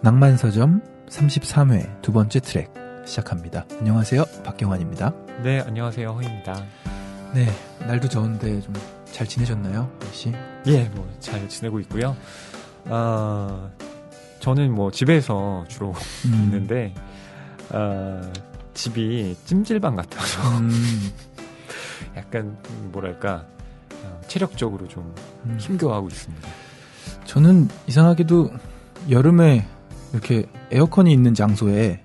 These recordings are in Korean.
낭만서점 33회 두 번째 트랙 시작합니다. 안녕하세요, 박경환입니다. 네, 안녕하세요, 허입니다. 네, 날도 더운데 좀 잘 지내셨나요, 씨? 예, 뭐 잘 지내고 있고요. 저는 뭐 집에서 주로 있는데 집이 찜질방 같아서 약간 뭐랄까 체력적으로 좀 힘겨워하고 있습니다. 저는 이상하게도 여름에 이렇게 에어컨이 있는 장소에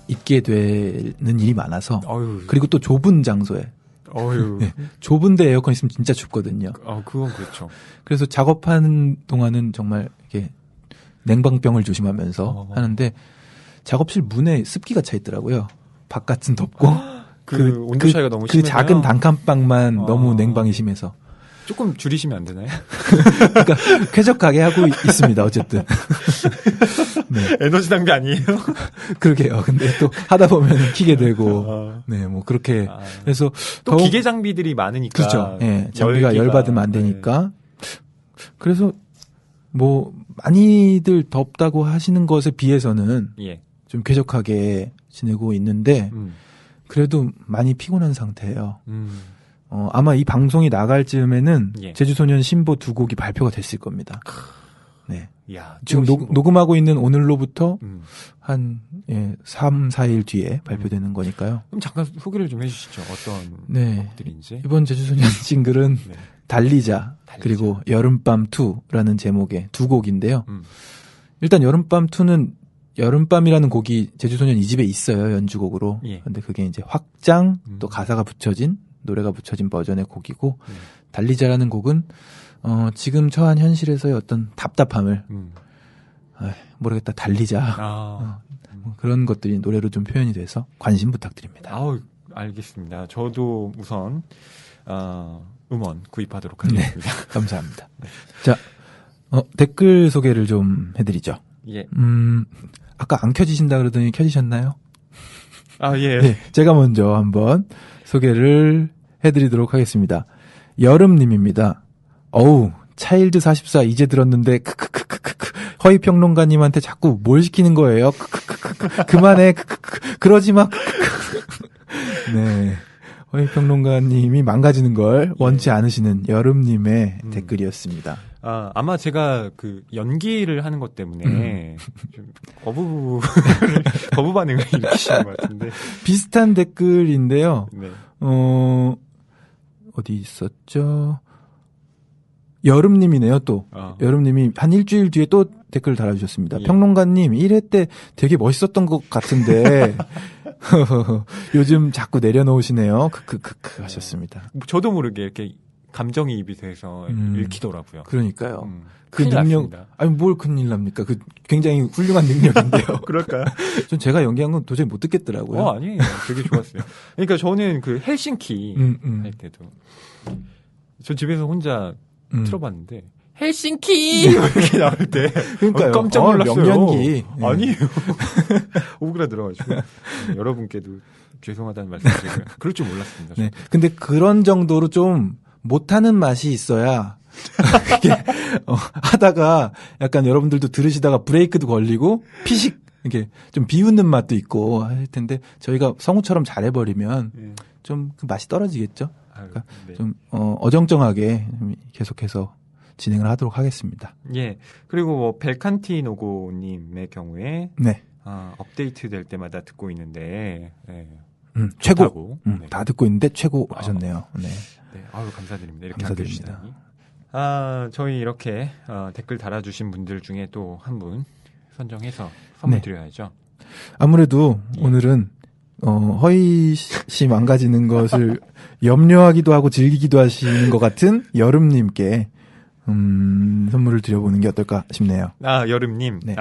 있게 되는 일이 많아서 그리고 또 좁은 장소에 네, 좁은데 에어컨 있으면 진짜 춥거든요. 그건 그렇죠. 그래서 작업하는 동안은 정말 이렇게 냉방병을 조심하면서 하는데 작업실 문에 습기가 차 있더라고요. 바깥은 덥고 그 온도 차이가 너무 심해요. 그 작은 단칸방만 너무 냉방이 심해서 조금 줄이시면 안 되나요? 그러니까 쾌적하게 하고 있습니다. 어쨌든 네. 에너지 낭비 아니에요? 그러게요. 근데 또 하다 보면 키게 되고 네, 뭐 그렇게 그래서 또 기계 장비들이 많으니까 그렇죠. 예, 장비가 열받으면 안 되니까 그래서 뭐 많이들 덥다고 하시는 것에 비해서는 좀 쾌적하게 지내고 있는데 그래도 많이 피곤한 상태예요. 아마 이 방송이 나갈 즈음에는 제주소년 신보 2곡이 발표가 됐을 겁니다. 네. 야, 지금 녹음하고 있는 오늘로부터 한 3, 4일 뒤에 발표되는 거니까요. 그럼 잠깐 소개를 좀 해주시죠. 어떤 곡들인지. 이번 제주소년 싱글은 달리자 그리고 여름밤 2라는 제목의 두 곡인데요. 일단 여름밤 2는 여름밤이라는 곡이 제주소년 2집에 있어요. 연주곡으로. 근데 그게 이제 확장 또 가사가 붙여진 노래가 붙여진 버전의 곡이고 달리자라는 곡은 지금 처한 현실에서의 어떤 답답함을 모르겠다 달리자 그런 것들이 노래로 좀 표현이 돼서 관심 부탁드립니다. 알겠습니다. 저도 우선 음원 구입하도록 하겠습니다. 네, 감사합니다. 네. 자, 댓글 소개를 좀 해드리죠. 예. 아까 안 켜지신다 그러더니 켜지셨나요? 예. 네, 제가 먼저 한번 소개를 해드리도록 하겠습니다. 여름님입니다. 차일드 44 이제 들었는데 허위평론가님한테 자꾸 뭘 시키는 거예요? 그만해. 그러지 마. 네. 허위평론가님이 망가지는 걸 원치 않으시는 여름님의 댓글이었습니다. 아마 제가 그 연기를 하는 것 때문에 좀 거부 반응을 일으키시는 것 같은데. 비슷한 댓글인데요. 네. 어디 있었죠? 여름님이네요, 또. 여름님이 한 일주일 뒤에 또 댓글을 달아주셨습니다. 평론가님, 1회 때 되게 멋있었던 것 같은데, 요즘 자꾸 내려놓으시네요. 하셨습니다. 저도 모르게 이렇게 감정이입이 돼서 읽히더라고요. 그러니까요. 그 능력, 뭘 큰일 납니까? 굉장히 훌륭한 능력인데요. 그럴까요? 전 제가 연기한 건 도저히 못 듣겠더라고요. 아니에요. 되게 좋았어요. 그러니까 저는 그 헬싱키 할 때도 저 집에서 혼자 틀어봤는데 헬싱키 이렇게 나올 때 그러니까요. 깜짝 놀랐어요. 명연기. 아니에요. 오그라들어가지고 여러분께도 죄송하다는 말씀드리고요. 그럴 줄 몰랐습니다. 네. 근데 그런 정도로 좀 못하는 맛이 있어야 그게 하다가 약간 여러분들도 들으시다가 브레이크도 걸리고 피식 이렇게 좀 비웃는 맛도 있고 할 텐데 저희가 성우처럼 잘해버리면 좀 그 맛이 떨어지겠죠. 그러니까 좀 어정쩡하게 계속해서 진행을 하도록 하겠습니다. 예. 그리고 뭐 벨칸티노고님의 경우에 업데이트 될 때마다 듣고 있는데 최고. 다 듣고 있는데 최고 하셨네요. 네. 네. 감사드립니다. 이렇게 감사드립니다. 저희 이렇게 댓글 달아주신 분들 중에 또 한 분 선정해서 선물 드려야죠. 아무래도 오늘은 허희 씨 망가지는 것을 염려하기도 하고 즐기기도 하시는 것 같은 여름님께 선물을 드려보는 게 어떨까 싶네요. 여름님. 네.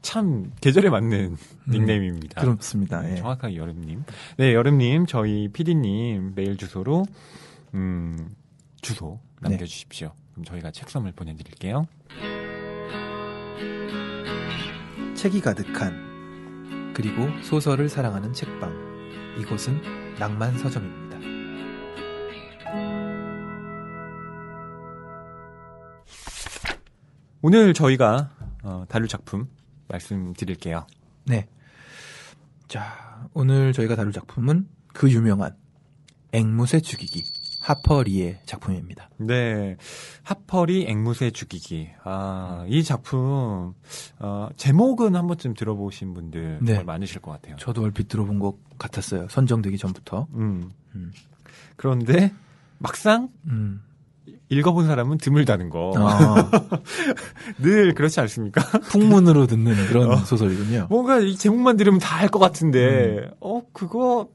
참 계절에 맞는 닉네임입니다. 그렇습니다. 예. 정확하게 여름님. 네, 여름님 저희 PD님 메일 주소로 주소 남겨주십시오. 그럼 저희가 책 선물 보내드릴게요. 책이 가득한 그리고 소설을 사랑하는 책방. 이곳은 낭만서점입니다. 오늘 저희가 다룰 작품 말씀드릴게요. 네. 자, 오늘 저희가 다룰 작품은 그 유명한 앵무새 죽이기, 하퍼리의 작품입니다. 네. 하퍼리 앵무새 죽이기. 이 작품, 제목은 한 번쯤 들어보신 분들 정말 많으실 것 같아요. 저도 얼핏 들어본 것 같았어요. 선정되기 전부터. 그런데 막상, 읽어본 사람은 드물다는 거. 늘 그렇지 않습니까? 풍문으로 듣는 그런 소설이군요. 뭔가 이 제목만 들으면 다 알 것 같은데, 그거,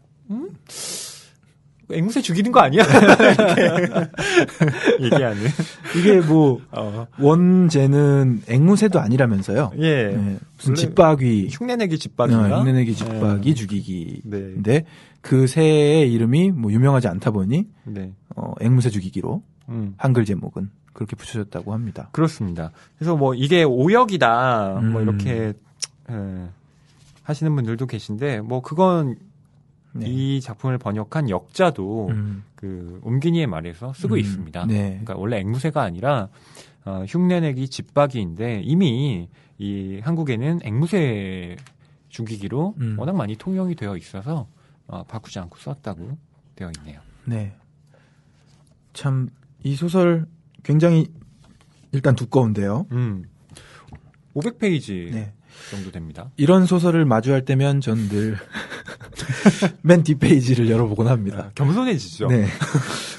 앵무새 죽이는 거 아니야? 이렇게 얘기하는. 이게 뭐, 원제는 앵무새도 아니라면서요? 예. 네, 무슨 집박이. 흉내내기 집박인가? 흉내내기 집박이 죽이기인데, 네. 그 새의 이름이 뭐 유명하지 않다 보니, 네. 앵무새 죽이기로. 한글 제목은 그렇게 붙여졌다고 합니다. 그렇습니다. 그래서 뭐 이게 오역이다 뭐 이렇게 하시는 분들도 계신데 뭐 그건 네. 이 작품을 번역한 역자도 그 옴기니의 말에서 쓰고 있습니다. 네. 그러니까 원래 앵무새가 아니라 흉내내기 집박이인데 이미 이 한국에는 앵무새 죽이기로 워낙 많이 통용이 되어 있어서 바꾸지 않고 썼다고 되어 있네요. 네. 참 이 소설 굉장히 일단 두꺼운데요. 500페이지 네. 정도 됩니다. 이런 소설을 마주할 때면 전 늘 맨 뒷페이지를 열어보곤 합니다. 겸손해지죠. 네.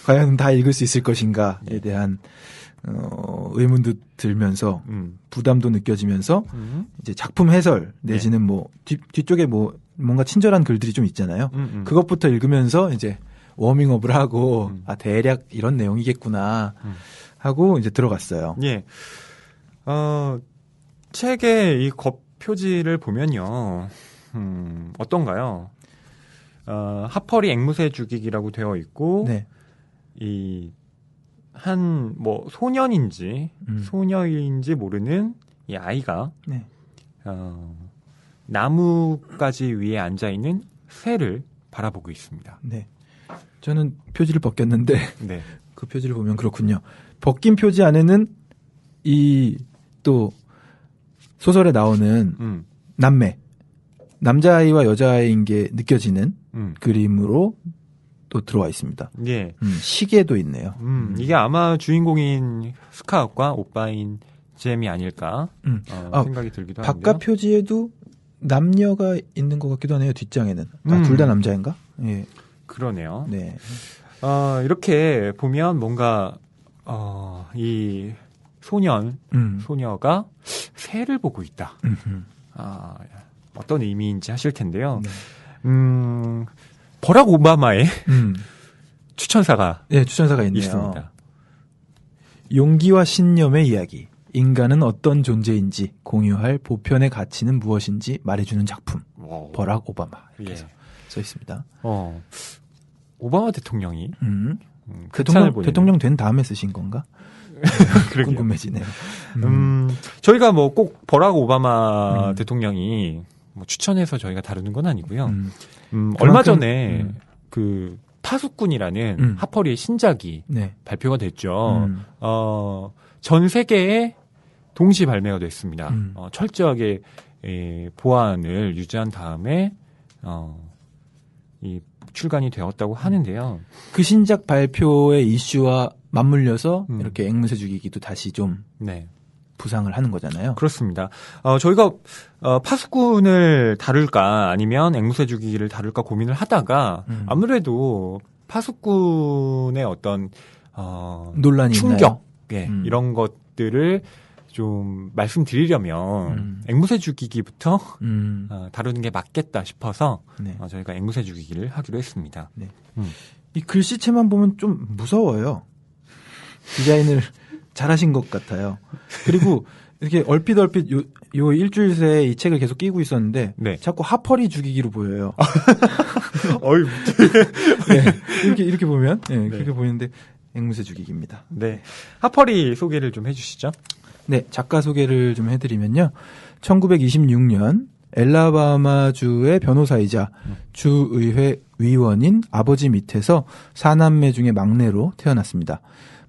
과연 다 읽을 수 있을 것인가에 대한 의문도 들면서 부담도 느껴지면서 이제 작품 해설 내지는 뭐 뒤쪽에 뭐 뭔가 친절한 글들이 좀 있잖아요. 그것부터 읽으면서 이제 워밍업을 하고 대략 이런 내용이겠구나 하고 이제 들어갔어요. 예. 책의 이 겉표지를 보면요. 어떤가요? 하퍼리 앵무새 죽이기라고 되어 있고 네. 이 한 뭐 소년인지 소녀인지 모르는 이 아이가 네. 나무가지 위에 앉아 있는 새를 바라보고 있습니다. 네. 저는 표지를 벗겼는데 네. 그 표지를 보면 그렇군요. 벗긴 표지 안에는 이 또 소설에 나오는 남자아이와 여자아이인 게 느껴지는 그림으로 또 들어와 있습니다. 예. 시계도 있네요. 이게 아마 주인공인 스카웃과 오빠인 잼이 아닐까 생각이 들기도 하는데요. 바깥 표지에도 남녀가 있는 것 같기도 하네요. 뒷장에는. 둘 다 남자인가? 예. 그러네요. 네. 이렇게 보면 뭔가 이 소녀가 새를 보고 있다. 어떤 의미인지 하실 텐데요. 네. 버락 오바마의 추천사가 있네요. 있습니다. 용기와 신념의 이야기. 인간은 어떤 존재인지 공유할 보편의 가치는 무엇인지 말해주는 작품. 버락 오바마. 이렇게 써 있습니다. 오바마 대통령이 대통령 된 다음에 쓰신 건가? 궁금해지네요. 저희가 뭐 꼭 버락 오바마 대통령이 뭐 추천해서 저희가 다루는 건 아니고요. 얼마 전에 그 파수꾼이라는 하퍼리의 신작이 발표가 됐죠. 전 세계에 동시 발매가 됐습니다. 철저하게 보안을 유지한 다음에 이 출간이 되었다고 하는데요. 그 신작 발표의 이슈와 맞물려서 이렇게 앵무새 죽이기도 다시 좀 부상을 하는 거잖아요. 그렇습니다. 저희가 파수꾼을 다룰까 아니면 앵무새 죽이기를 다룰까 고민을 하다가 아무래도 파수꾼의 어떤 논란이 충격 이런 것들을 좀 말씀드리려면 앵무새 죽이기부터 다루는 게 맞겠다 싶어서 저희가 앵무새 죽이기를 하기로 했습니다. 네. 이 글씨체만 보면 좀 무서워요. 디자인을 잘하신 것 같아요. 그리고 이렇게 얼핏 요 일주일 새에 이 책을 계속 끼고 있었는데 자꾸 하퍼리 죽이기로 보여요. 어이, 이렇게 보면 그렇게 보이는데 앵무새 죽이기입니다. 네, 하퍼리 소개를 좀 해주시죠. 네, 작가 소개를 좀 해드리면요. 1926년 엘라바마주의 변호사이자 주의회 위원인 아버지 밑에서 4남매 중에 막내로 태어났습니다.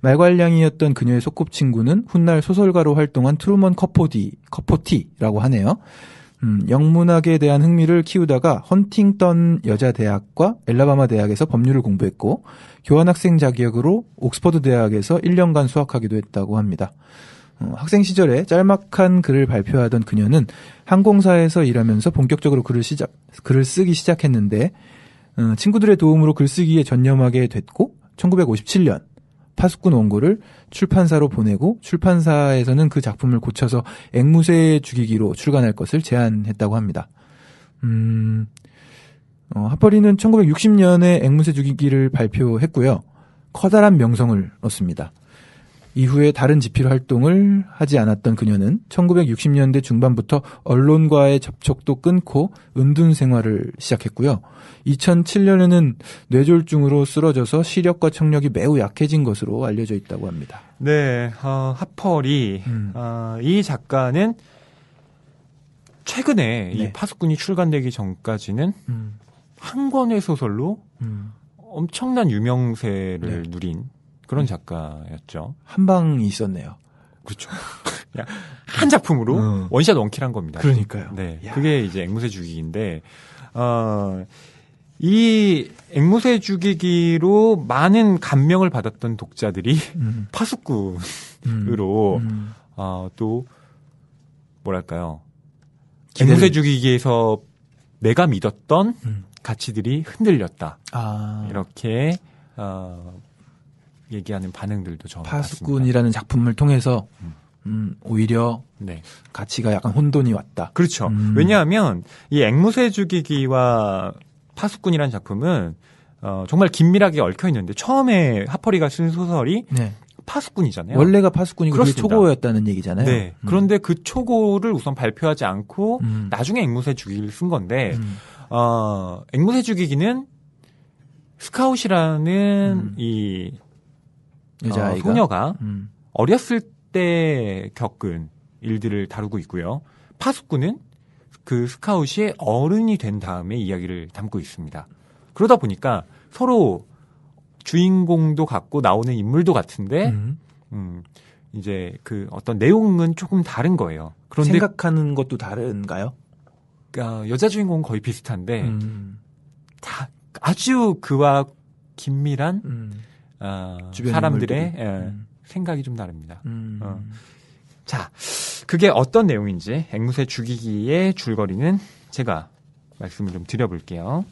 말괄량이었던 그녀의 소꿉친구는 훗날 소설가로 활동한 트루먼 커포티라고 하네요. 영문학에 대한 흥미를 키우다가 헌팅턴 여자대학과 엘라바마 대학에서 법률을 공부했고 교환학생 자격으로 옥스퍼드 대학에서 1년간 수학하기도 했다고 합니다. 학생 시절에 짤막한 글을 발표하던 그녀는 항공사에서 일하면서 본격적으로 글을 쓰기 시작했는데 친구들의 도움으로 글쓰기에 전념하게 됐고 1957년 파수꾼 원고를 출판사로 보내고 출판사에서는 그 작품을 고쳐서 앵무새 죽이기로 출간할 것을 제안했다고 합니다. 하퍼리는 1960년에 앵무새 죽이기를 발표했고요. 커다란 명성을 얻습니다. 이후에 다른 지필 활동을 하지 않았던 그녀는 1960년대 중반부터 언론과의 접촉도 끊고 은둔 생활을 시작했고요. 2007년에는 뇌졸중으로 쓰러져서 시력과 청력이 매우 약해진 것으로 알려져 있다고 합니다. 네, 하퍼리 이 작가는 최근에 이 파수꾼이 출간되기 전까지는 한 권의 소설로 엄청난 유명세를 누린 그런 작가였죠. 한 방이 있었네요. 그렇죠. 그냥 한 작품으로 원샷 원킬한 겁니다. 그러니까요. 네, 그게 이제 앵무새 죽이기인데 이 앵무새 죽이기로 많은 감명을 받았던 독자들이 파수꾼으로 또 뭐랄까요? 앵무새 죽이기에서 내가 믿었던 가치들이 흔들렸다. 이렇게 얘기하는 반응들도 좀 파수꾼이라는 작품을 통해서 오히려 가치가 약간 혼돈이 왔다. 그렇죠. 왜냐하면 이 앵무새 죽이기와 파수꾼이라는 작품은 정말 긴밀하게 얽혀 있는데 처음에 하퍼리가 쓴 소설이 파수꾼이잖아요. 원래가 파수꾼이고 그게 초고였다는 얘기잖아요. 네. 그런데 그 초고를 우선 발표하지 않고 나중에 앵무새 죽이기를 쓴 건데 앵무새 죽이기는 스카웃이라는 이 소녀가 어렸을 때 겪은 일들을 다루고 있고요. 파수꾼은 그 스카웃이 어른이 된 다음에 이야기를 담고 있습니다. 그러다 보니까 서로 주인공도 같고 나오는 인물도 같은데 이제 그 어떤 내용은 조금 다른 거예요. 그런데 생각하는 것도 다른가요? 여자 주인공은 거의 비슷한데 다 아주 그와 긴밀한 사람들의 생각이 좀 다릅니다. 자, 그게 어떤 내용인지 앵무새 죽이기의 줄거리는 제가 말씀을 좀 드려볼게요.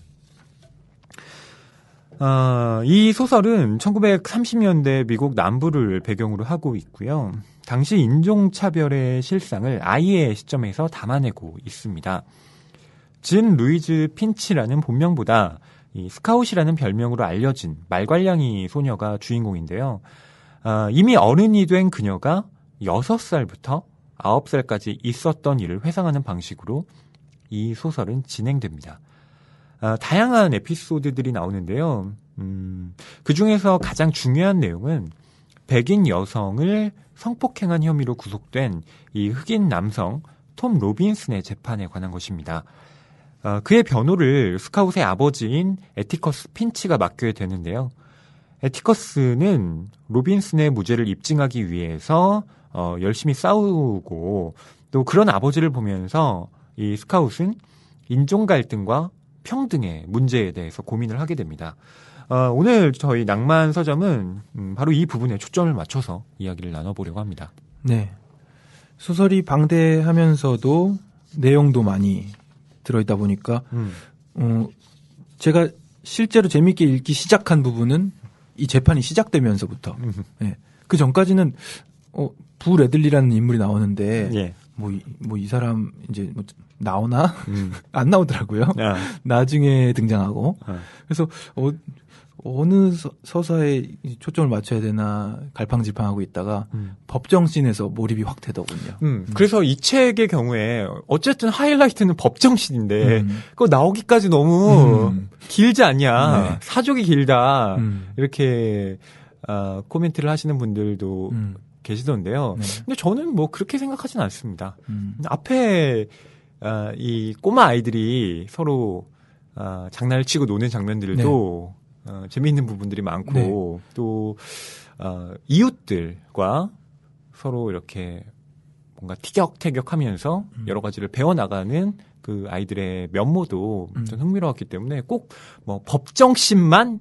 이 소설은 1930년대 미국 남부를 배경으로 하고 있고요. 당시 인종차별의 실상을 아이의 시점에서 담아내고 있습니다. 진 루이즈 핀치라는 본명보다 이 스카웃이라는 별명으로 알려진 말괄량이 소녀가 주인공인데요. 이미 어른이 된 그녀가 6살부터 9살까지 있었던 일을 회상하는 방식으로 이 소설은 진행됩니다. 다양한 에피소드들이 나오는데요. 그 중에서 가장 중요한 내용은 백인 여성을 성폭행한 혐의로 구속된 이 흑인 남성 톰 로빈슨의 재판에 관한 것입니다. 그의 변호를 스카웃의 아버지인 에티커스 핀치가 맡게 되는데요. 에티커스는 로빈슨의 무죄를 입증하기 위해서 열심히 싸우고 또 그런 아버지를 보면서 이 스카웃은 인종 갈등과 평등의 문제에 대해서 고민을 하게 됩니다. 오늘 저희 낭만 서점은 바로 이 부분에 초점을 맞춰서 이야기를 나눠보려고 합니다. 네, 소설이 방대하면서도 내용도 많이 들어있다 보니까 제가 실제로 재미있게 읽기 시작한 부분은 이 재판이 시작되면서부터 그 전까지는 부 레들리라는 인물이 나오는데 뭐 이 사람 이제 뭐 나오나 안 나오더라고요. 나중에 등장하고 그래서 어느 서사에 초점을 맞춰야 되나 갈팡질팡하고 있다가 법정씬에서 몰입이 확 되더군요. 그래서 이 책의 경우에 어쨌든 하이라이트는 법정씬인데 그거 나오기까지 너무 길지 않냐. 네. 사족이 길다. 이렇게 코멘트를 하시는 분들도 계시던데요. 네. 근데 저는 뭐 그렇게 생각하진 않습니다. 앞에 이 꼬마 아이들이 서로 장난을 치고 노는 장면들도 재미있는 부분들이 많고 또 이웃들과 서로 이렇게 뭔가 티격태격하면서 여러 가지를 배워나가는 그 아이들의 면모도 좀 흥미로웠기 때문에 꼭 뭐 법정심만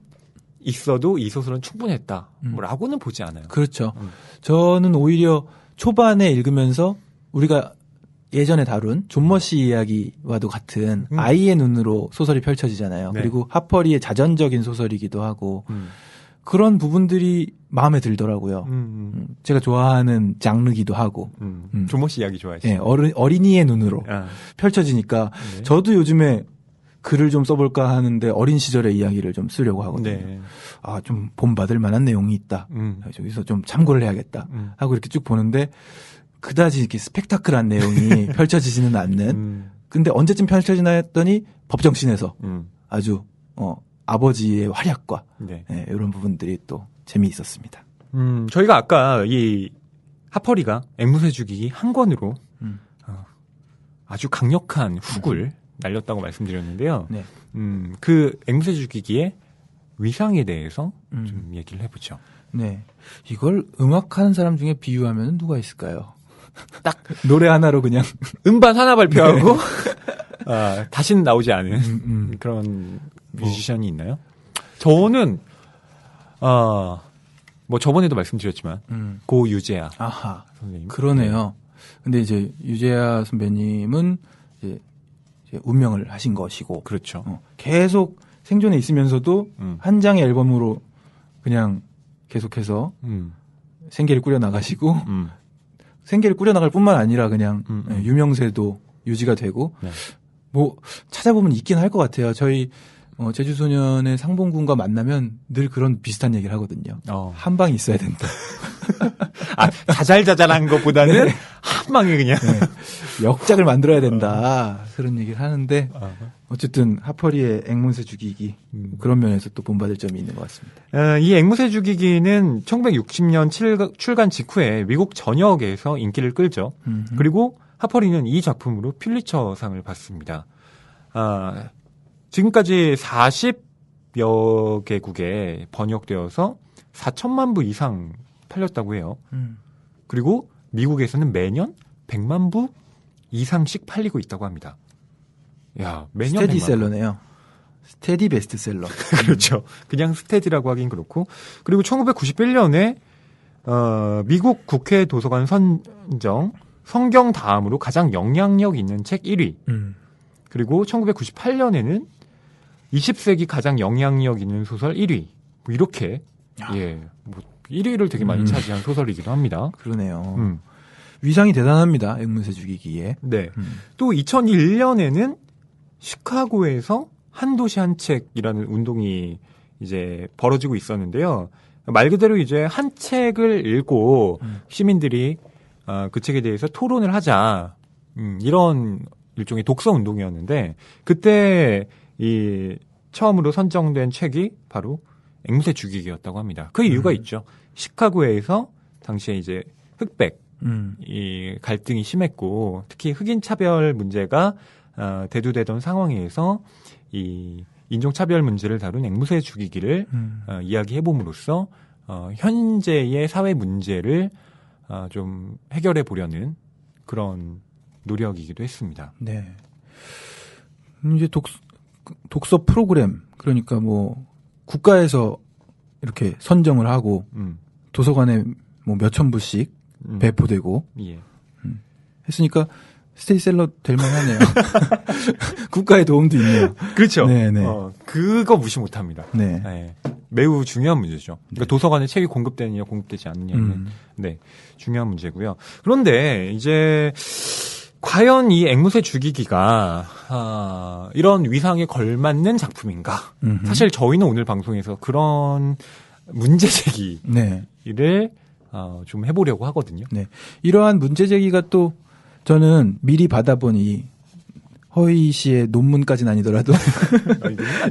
있어도 이 소설은 충분했다. 뭐라고는 보지 않아요. 그렇죠. 저는 오히려 초반에 읽으면서 우리가 예전에 다룬 존 머시 이야기와도 같은 아이의 눈으로 소설이 펼쳐지잖아요. 네. 그리고 하퍼리의 자전적인 소설이기도 하고 그런 부분들이 마음에 들더라고요. 제가 좋아하는 장르기도 하고. 존 머시 이야기 좋아하시죠? 네, 어린이의 눈으로 펼쳐지니까 네. 저도 요즘에 글을 좀 써볼까 하는데 어린 시절의 이야기를 좀 쓰려고 하거든요. 네. 아, 좀 본받을 만한 내용이 있다. 저기서 좀 참고를 해야겠다. 하고 이렇게 쭉 보는데 그다지 이렇게 스펙타클한 내용이 펼쳐지지는 않는. 근데 언제쯤 펼쳐지나 했더니 법정신에서 아주 아버지의 활약과 네. 네, 이런 부분들이 또 재미있었습니다. 저희가 아까 이 하퍼리가 앵무새 죽이기 한 권으로 아주 강력한 훅을 날렸다고 말씀드렸는데요. 네. 그 앵무새 죽이기의 위상에 대해서 좀 얘기를 해보죠. 네. 이걸 음악하는 사람 중에 비유하면 누가 있을까요? 딱 노래 하나로 그냥 음반 하나 발표하고 다시는 나오지 않은 그런 뮤지션이 있나요? 저는 뭐 저번에도 말씀드렸지만 고 유재하 아하. 선생님. 그러네요. 근데 이제 유재하 선배님은 이제 운명을 하신 것이고 그렇죠. 계속 생존에 있으면서도 한 장의 앨범으로 그냥 계속해서 생계를 꾸려 나가시고 생계를 꾸려 나갈 뿐만 아니라 그냥 유명세도 유지가 되고 네. 뭐 찾아보면 있긴 할 것 같아요. 저희 제주소년의 상봉군과 만나면 늘 그런 비슷한 얘기를 하거든요. 한 방이 있어야 된다. 자잘자잘한 것보다는 네. 한 방에 그냥 역작을 만들어야 된다. 그런 얘기를 하는데 어쨌든 하퍼리의 앵무새 죽이기 그런 면에서 또 본받을 점이 있는 것 같습니다. 이 앵무새 죽이기는 1960년 출간 직후에 미국 전역에서 인기를 끌죠. 그리고 하퍼리는 이 작품으로 퓰리처상을 받습니다. 지금까지 40여 개국에 번역되어서 4천만 부 이상 팔렸다고 해요. 그리고 미국에서는 매년 100만 부 이상씩 팔리고 있다고 합니다. 야, 매년 스테디셀러네요. 스테디 베스트셀러. 그렇죠. 그냥 스테디라고 하긴 그렇고. 그리고 1991년에 미국 국회 도서관 선정 성경 다음으로 가장 영향력 있는 책 1위. 그리고 1998년에는 20세기 가장 영향력 있는 소설 1위. 뭐 이렇게 뭐 1위를 되게 많이 차지한 소설이기도 합니다. 그러네요. 위상이 대단합니다. 앵무새 죽이기에. 네. 또 2001년에는 시카고에서 한 도시 한 책이라는 운동이 이제 벌어지고 있었는데요. 말 그대로 이제 한 책을 읽고 시민들이 그 책에 대해서 토론을 하자. 이런 일종의 독서 운동이었는데 그때 이 처음으로 선정된 책이 바로 앵무새 죽이기였다고 합니다. 그 이유가 있죠. 시카고에서 당시에 이제 흑백 이 갈등이 심했고 특히 흑인 차별 문제가 대두되던 상황에서 이 인종차별 문제를 다룬 앵무새 죽이기를 이야기해 봄으로써 현재의 사회 문제를 좀 해결해 보려는 그런 노력이기도 했습니다. 네. 이제 독서 프로그램 그러니까 뭐 국가에서 이렇게 선정을 하고 도서관에 뭐 몇천 부씩 배포되고 예. 했으니까 스테디셀러 될 만하네요. 국가의 도움도 있네요. 그렇죠. 네네. 그거 무시 못합니다. 네. 네. 매우 중요한 문제죠. 그러니까 도서관에 책이 공급되느냐 공급되지 않느냐는 네, 중요한 문제고요. 그런데 이제 과연 이 앵무새 죽이기가 이런 위상에 걸맞는 작품인가? 사실 저희는 오늘 방송에서 그런 문제 제기를 좀 해보려고 하거든요. 네. 이러한 문제 제기가 또 저는 미리 받아보니 허희 씨의 논문까지는 아니더라도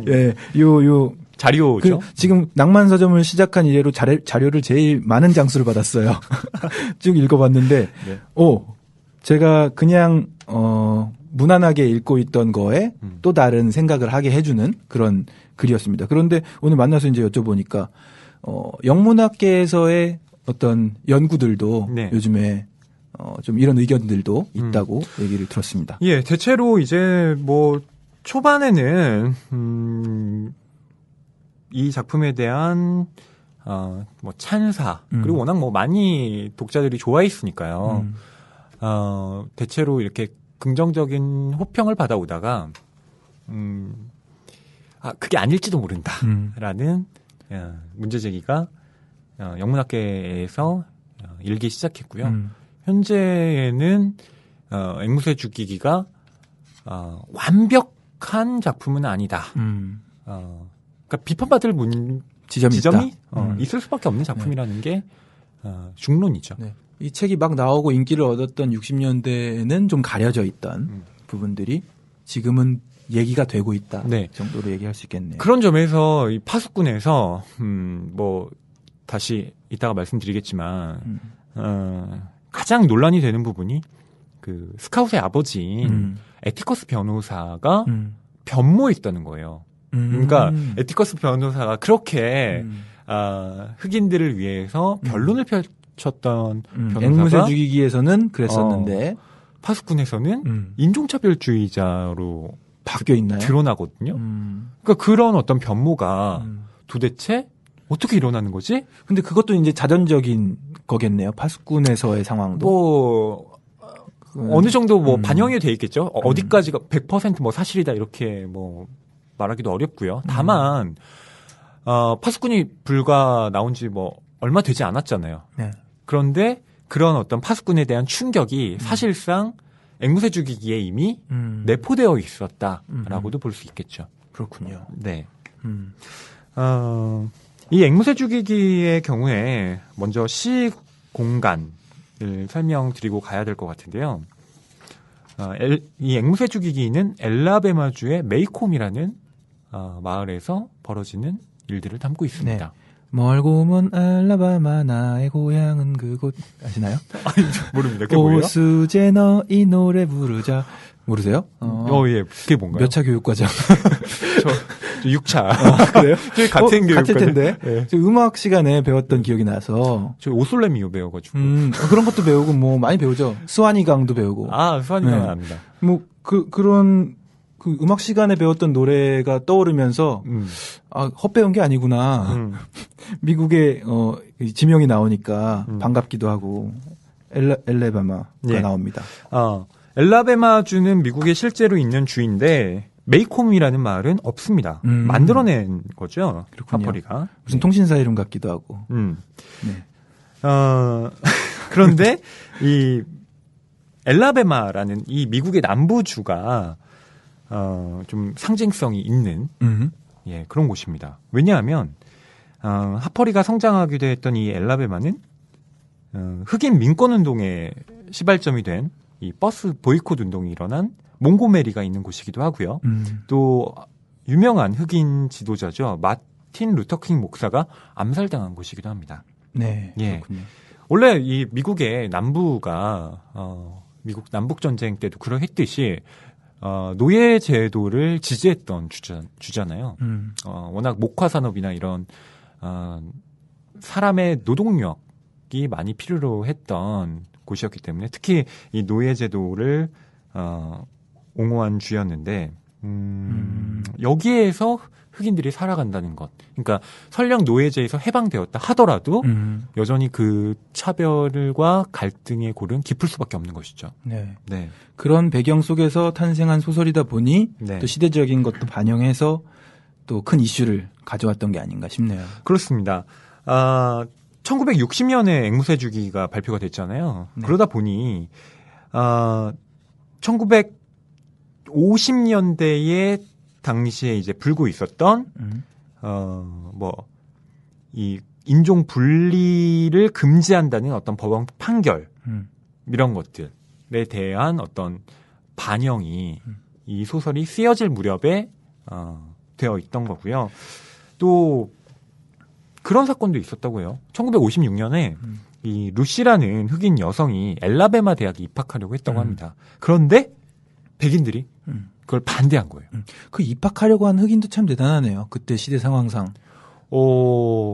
예, 요 자료죠. 지금 낭만 서점을 시작한 이래로 자료를 제일 많은 장수를 받았어요. 쭉 읽어봤는데, 네. 제가 그냥 무난하게 읽고 있던 거에 또 다른 생각을 하게 해주는 그런 글이었습니다. 그런데 오늘 만나서 이제 여쭤보니까 영문학계에서의 어떤 연구들도 네. 요즘에 좀 이런 의견들도 있다고 얘기를 들었습니다. 예, 대체로 이제 뭐 초반에는 이 작품에 대한 뭐 찬사 그리고 워낙 뭐 많이 독자들이 좋아했으니까요. 대체로 이렇게 긍정적인 호평을 받아오다가 그게 아닐지도 모른다라는 문제 제기가 영문학계에서 일기 시작했고요. 현재에는 앵무새 죽이기가 완벽한 작품은 아니다. 그러니까 비판받을 지점이 있을 수밖에 없는 작품이라는 게 중론이죠. 네. 이 책이 막 나오고 인기를 얻었던 60년대에는 좀 가려져 있던 부분들이 지금은 얘기가 되고 있다 네. 정도로 얘기할 수 있겠네요. 그런 점에서 이 파수꾼에서 뭐 다시 이따가 말씀드리겠지만 가장 논란이 되는 부분이 그 스카웃의 아버지인 에티커스 변호사가 변모했다는 거예요. 그러니까 에티커스 변호사가 그렇게 흑인들을 위해서 변론을 펼쳤던 변호사가 앵무새 죽이기에서는 그랬었는데 파수꾼에서는 인종차별주의자로 바뀌어 있나요? 드러나거든요. 그러니까 그런 어떤 변모가 도대체 어떻게 일어나는 거지? 근데 그것도 이제 자전적인 거겠네요. 파수꾼에서의 상황도. 뭐 어느 정도 뭐 반영이 돼 있겠죠. 어디까지가 100% 뭐 사실이다 이렇게 뭐 말하기도 어렵고요. 다만 파수꾼이 불과 나온 지 뭐 얼마 되지 않았잖아요. 네. 그런데 그런 어떤 파수꾼에 대한 충격이 사실상 앵무새 죽이기에 이미 내포되어 있었다라고도 볼 수 있겠죠. 그렇군요. 네. 이 앵무새 죽이기의 경우에 먼저 시 공간을 설명드리고 가야 될 것 같은데요. 이 앵무새 죽이기는 엘라베마주의 메이콤이라는 마을에서 벌어지는 일들을 담고 있습니다. 네. 멀고 먼 알라바마 나의 고향은 그곳 아시나요? 아니, 모릅니다. 그게 뭐예요? 오수재 너 이 노래 부르자. 모르세요? 예. 그게 뭔가요? 몇 차 교육과정? 저 6차. 그래요? 저희 같은 교육과정. 같을 텐데. 네. 저 음악 시간에 배웠던 기억이 나서. 저 오솔레미오 배워가지고. 그런 것도 배우고 뭐 많이 배우죠. 스와니강도 배우고. 스와니강은 압니다. 뭐 그런 그 음악 시간에 배웠던 노래가 떠오르면서 헛배운 게 아니구나. 미국의 지명이 나오니까 반갑기도 하고 엘라베마가 예. 나옵니다. 엘라베마주는 미국에 실제로 있는 주인데 메이콤이라는 마을은 없습니다. 만들어낸 거죠. 그렇군요. 하퍼리가. 무슨 통신사 이름 같기도 하고. 네. 그런데 이 엘라베마라는 이 미국의 남부주가 좀 상징성이 있는 예, 그런 곳입니다. 왜냐하면 하퍼리가 성장하기도 했던 이 엘라베마는 흑인 민권운동의 시발점이 된 이 버스 보이콧 운동이 일어난 몽고메리가 있는 곳이기도 하고요. 또 유명한 흑인 지도자죠. 마틴 루터킹 목사가 암살당한 곳이기도 합니다. 네, 예. 그렇군요. 원래 이 미국의 남부가 미국 남북 전쟁 때도 그러했듯이 노예 제도를 지지했던 주잖아요. 워낙 목화 산업이나 이런 사람의 노동력이 많이 필요로 했던 곳이었기 때문에 특히 이 노예 제도를 옹호한 주였는데 여기에서 흑인들이 살아간다는 것. 그러니까 설령 노예제에서 해방되었다 하더라도 여전히 그 차별과 갈등의 골은 깊을 수밖에 없는 것이죠. 네. 네. 그런 배경 속에서 탄생한 소설이다 보니 네. 또 시대적인 것도 반영해서 또 큰 이슈를 가져왔던 게 아닌가 싶네요. 그렇습니다. 1960년에 앵무새 주기가 발표가 됐잖아요. 네. 그러다 보니 1950년대에 당시에 이제 불고 있었던 이 인종 분리를 금지한다는 어떤 법원 판결 이런 것들에 대한 어떤 반영이 이 소설이 쓰여질 무렵에 되어 있던 거고요. 또 그런 사건도 있었다고 해요. 1956년에 이 루시라는 흑인 여성이 엘라베마 대학에 입학하려고 했다고 합니다. 그런데 백인들이 그걸 반대한 거예요. 그 입학하려고 한 흑인도 참 대단하네요. 그때 시대 상황상.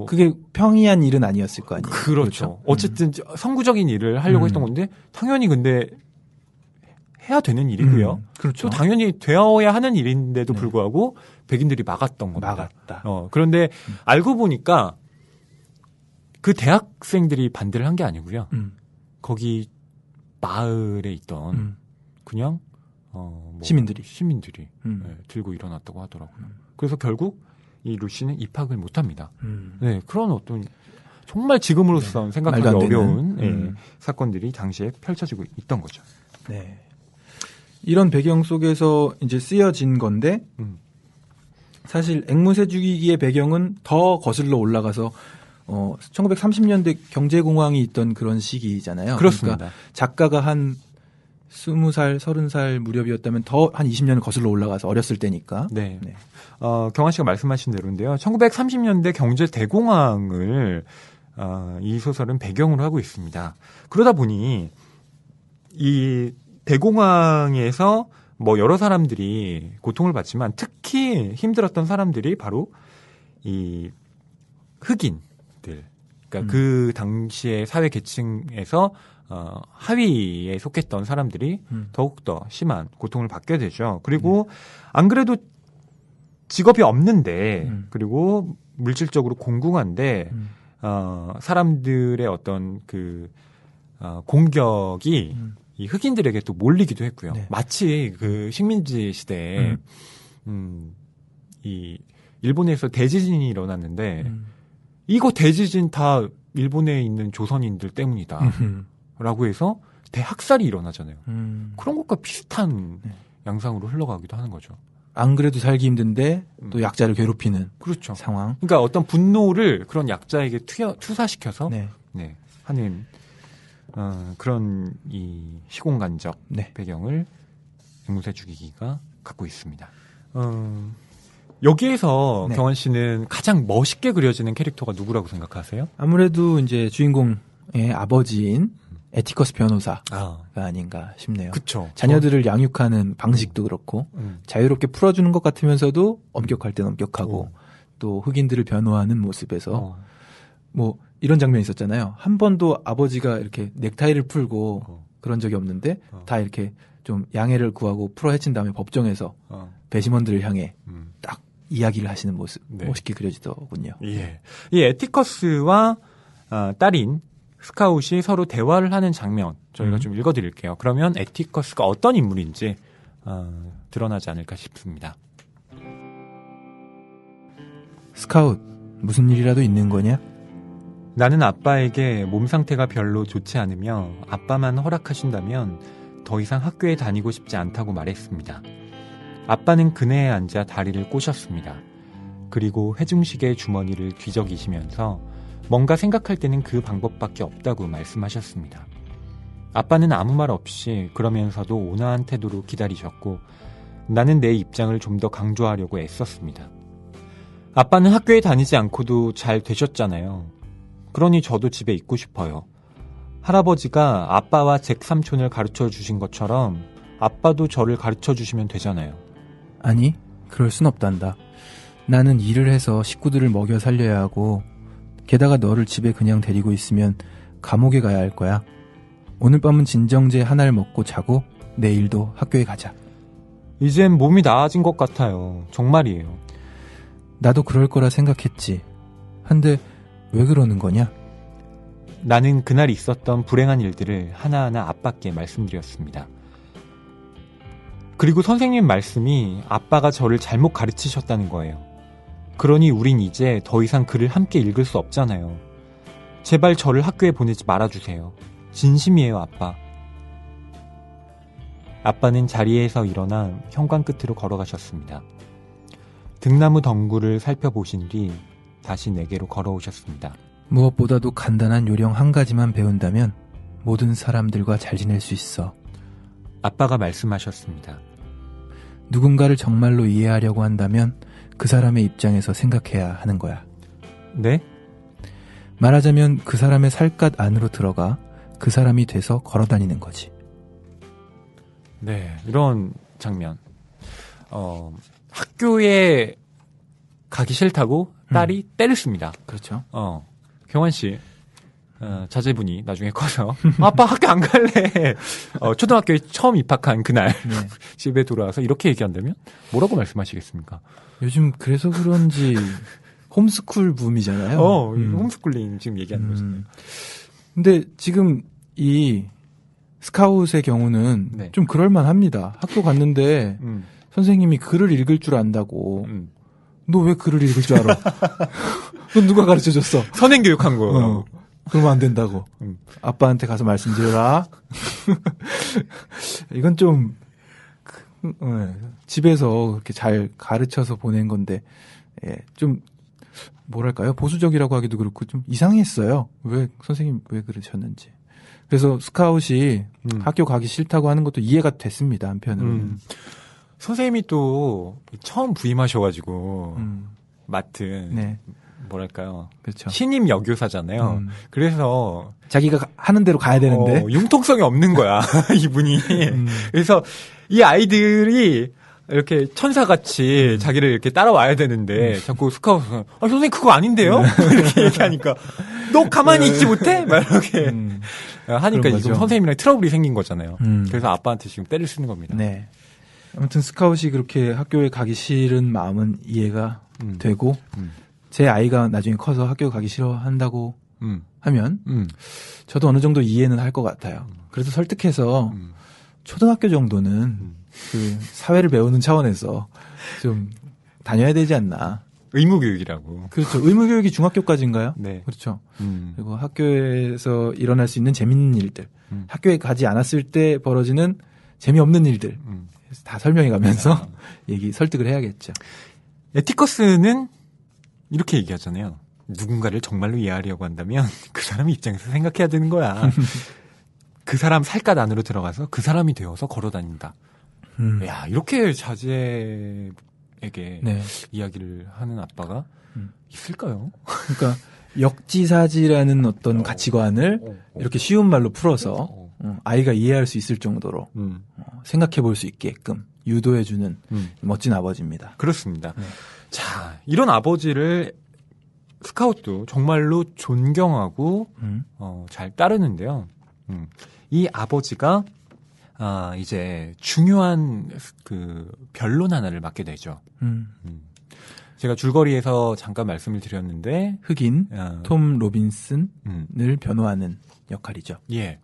그게 평이한 일은 아니었을 거 아니에요. 그렇죠. 어쨌든 선구적인 일을 하려고 했던 건데 당연히 근데 해야 되는 일이고요. 그렇죠. 또 당연히 되어야 하는 일인데도 불구하고 백인들이 막았던 겁니다. 막았다. 그런데 알고 보니까 그 대학생들이 반대를 한 게 아니고요. 거기 마을에 있던 그냥 시민들이 들고 일어났다고 하더라고요. 그래서 결국 이 루시는 입학을 못합니다. 네, 그런 어떤 정말 지금으로선 생각하기 어려운 사건들이 당시에 펼쳐지고 있던 거죠. 네. 이런 배경 속에서 이제 쓰여진 건데 사실 앵무새 죽이기의 배경은 더 거슬러 올라가서 1930년대 경제공황이 있던 그런 시기잖아요. 그렇습니다. 그러니까 작가가 한 20살, 30살 무렵이었다면 더 한 20년을 거슬러 올라가서 어렸을 때니까. 네. 경환 씨가 말씀하신 대로인데요. 1930년대 경제 대공황을 이 소설은 배경으로 하고 있습니다. 그러다 보니 이 대공황에서 뭐 여러 사람들이 고통을 받지만 특히 힘들었던 사람들이 바로 이 흑인들. 그러니까 그 당시의 사회 계층에서 하위에 속했던 사람들이 더욱더 심한 고통을 받게 되죠. 그리고 안 그래도 직업이 없는데 그리고 물질적으로 공궁한데 사람들의 어떤 그 공격이 이 흑인들에게 또 몰리기도 했고요. 네. 마치 그 식민지 시대에 이 일본에서 대지진이 일어났는데 이거 대지진 다 일본에 있는 조선인들 때문이다. 라고 해서 대학살이 일어나잖아요. 그런 것과 비슷한 양상으로 흘러가기도 하는 거죠. 안 그래도 살기 힘든데 또 약자를 괴롭히는 그렇죠. 상황. 그러니까 어떤 분노를 그런 약자에게 투사시켜서 하는 그런 이 시공간적 배경을 앵무새 죽이기가 갖고 있습니다. 여기에서 경환 씨는 가장 멋있게 그려지는 캐릭터가 누구라고 생각하세요? 아무래도 이제 주인공의 아버지인 에티커스 변호사가 아닌가 싶네요. 그쵸. 자녀들을 양육하는 방식도 그렇고 자유롭게 풀어주는 것 같으면서도 엄격할 땐 엄격하고 또 흑인들을 변호하는 모습에서 뭐 이런 장면이 있었잖아요. 한 번도 아버지가 이렇게 넥타이를 풀고 그런 적이 없는데 다 이렇게 좀 양해를 구하고 풀어 헤친 다음에 법정에서 배심원들을 향해 딱 이야기를 하시는 모습 멋있게 그려지더군요. 예. 이 에티커스와 딸인 스카웃이 서로 대화를 하는 장면 저희가 좀 읽어드릴게요. 그러면 에티커스가 어떤 인물인지 드러나지 않을까 싶습니다. 스카웃, 무슨 일이라도 있는 거냐? 나는 아빠에게 몸 상태가 별로 좋지 않으며 아빠만 허락하신다면 더 이상 학교에 다니고 싶지 않다고 말했습니다. 아빠는 그네에 앉아 다리를 꼬셨습니다. 그리고 회중식의 주머니를 뒤적이시면서 뭔가 생각할 때는 그 방법밖에 없다고 말씀하셨습니다. 아빠는 아무 말 없이 그러면서도 온화한 태도로 기다리셨고 나는 내 입장을 좀 더 강조하려고 애썼습니다. 아빠는 학교에 다니지 않고도 잘 되셨잖아요. 그러니 저도 집에 있고 싶어요. 할아버지가 아빠와 잭 삼촌을 가르쳐 주신 것처럼 아빠도 저를 가르쳐 주시면 되잖아요. 아니, 그럴 순 없단다. 나는 일을 해서 식구들을 먹여 살려야 하고 게다가 너를 집에 그냥 데리고 있으면 감옥에 가야 할 거야. 오늘 밤은 진정제 하나를 먹고 자고 내일도 학교에 가자. 이젠 몸이 나아진 것 같아요. 정말이에요. 나도 그럴 거라 생각했지. 한데 왜 그러는 거냐? 나는 그날 있었던 불행한 일들을 하나하나 아빠께 말씀드렸습니다. 그리고 선생님 말씀이 아빠가 저를 잘못 가르치셨다는 거예요. 그러니 우린 이제 더 이상 글을 함께 읽을 수 없잖아요. 제발 저를 학교에 보내지 말아주세요. 진심이에요, 아빠. 아빠는 자리에서 일어나 현관 끝으로 걸어가셨습니다. 등나무 덩굴을 살펴보신 뒤 다시 내게로 걸어오셨습니다. 무엇보다도 간단한 요령 한 가지만 배운다면 모든 사람들과 잘 지낼 수 있어. 아빠가 말씀하셨습니다. 누군가를 정말로 이해하려고 한다면 그 사람의 입장에서 생각해야 하는 거야. 네? 말하자면 그 사람의 살갗 안으로 들어가 그 사람이 돼서 걸어다니는 거지. 네, 이런 장면. 학교에 가기 싫다고 딸이 때를 씁니다. 그렇죠. 경환 씨, 자제분이 나중에 커서 아빠 학교 안 갈래. 초등학교에 처음 입학한 그날 네. 집에 돌아와서 이렇게 얘기한다면 뭐라고 말씀하시겠습니까? 요즘 그래서 그런지 홈스쿨 붐이잖아요. 홈스쿨링 지금 얘기하는 거잖아요. 근데 지금 이 스카웃의 경우는 네. 좀 그럴만합니다. 학교 갔는데 선생님이 글을 읽을 줄 안다고. 너 왜 글을 읽을 줄 알아? 넌 누가 가르쳐줬어? 선행 교육한 거. 그러면 안 된다고. 아빠한테 가서 말씀드려라. 이건 좀 집에서 그렇게 잘 가르쳐서 보낸 건데 좀 뭐랄까요? 보수적이라고 하기도 그렇고 좀 이상했어요. 왜 선생님 왜 그러셨는지. 그래서 스카웃이 학교 가기 싫다고 하는 것도 이해가 됐습니다. 한편으로는. 선생님이 또 처음 부임하셔가지고 맡은 네. 뭐랄까요? 그렇죠. 신임 여교사잖아요. 그래서 자기가 하는 대로 가야 되는데 융통성이 없는 거야 이분이. 그래서 이 아이들이 이렇게 천사같이 자기를 이렇게 따라와야 되는데 자꾸 스카웃은 선생님 그거 아닌데요? 이렇게 얘기하니까 너 가만히 있지 못해? 막 이렇게 하니까 지금 선생님이랑 트러블이 생긴 거잖아요. 그래서 아빠한테 지금 때를 쓰는 겁니다. 네. 아무튼 스카웃이 그렇게 학교에 가기 싫은 마음은 이해가 되고 제 아이가 나중에 커서 학교 가기 싫어한다고 하면 저도 어느 정도 이해는 할 것 같아요. 그래서 설득해서 초등학교 정도는 그 사회를 배우는 차원에서 좀 다녀야 되지 않나. 의무교육이라고. 그렇죠. 의무교육이 중학교까지인가요? 네. 그렇죠. 그리고 학교에서 일어날 수 있는 재밌는 일들, 학교에 가지 않았을 때 벌어지는 재미없는 일들 다 설명해 가면서 설득을 해야겠죠. 에티커스는 이렇게 얘기하잖아요. 누군가를 정말로 이해하려고 한다면 그 사람 입장에서 생각해야 되는 거야. 그 사람 살갗 안으로 들어가서 그 사람이 되어서 걸어다닌다. 야, 이렇게 자제에게 네. 이야기를 하는 아빠가 있을까요? 그러니까 역지사지라는 어떤 가치관을 이렇게 쉬운 말로 풀어서 아이가 이해할 수 있을 정도로 생각해 볼 수 있게끔 유도해주는 멋진 아버지입니다. 그렇습니다. 자, 이런 아버지를 스카웃도 정말로 존경하고 잘 따르는데요. 이 아버지가 이제 중요한 그 변론 하나를 맡게 되죠. 제가 줄거리에서 잠깐 말씀을 드렸는데 흑인 톰 로빈슨을 변호하는 역할이죠. 예.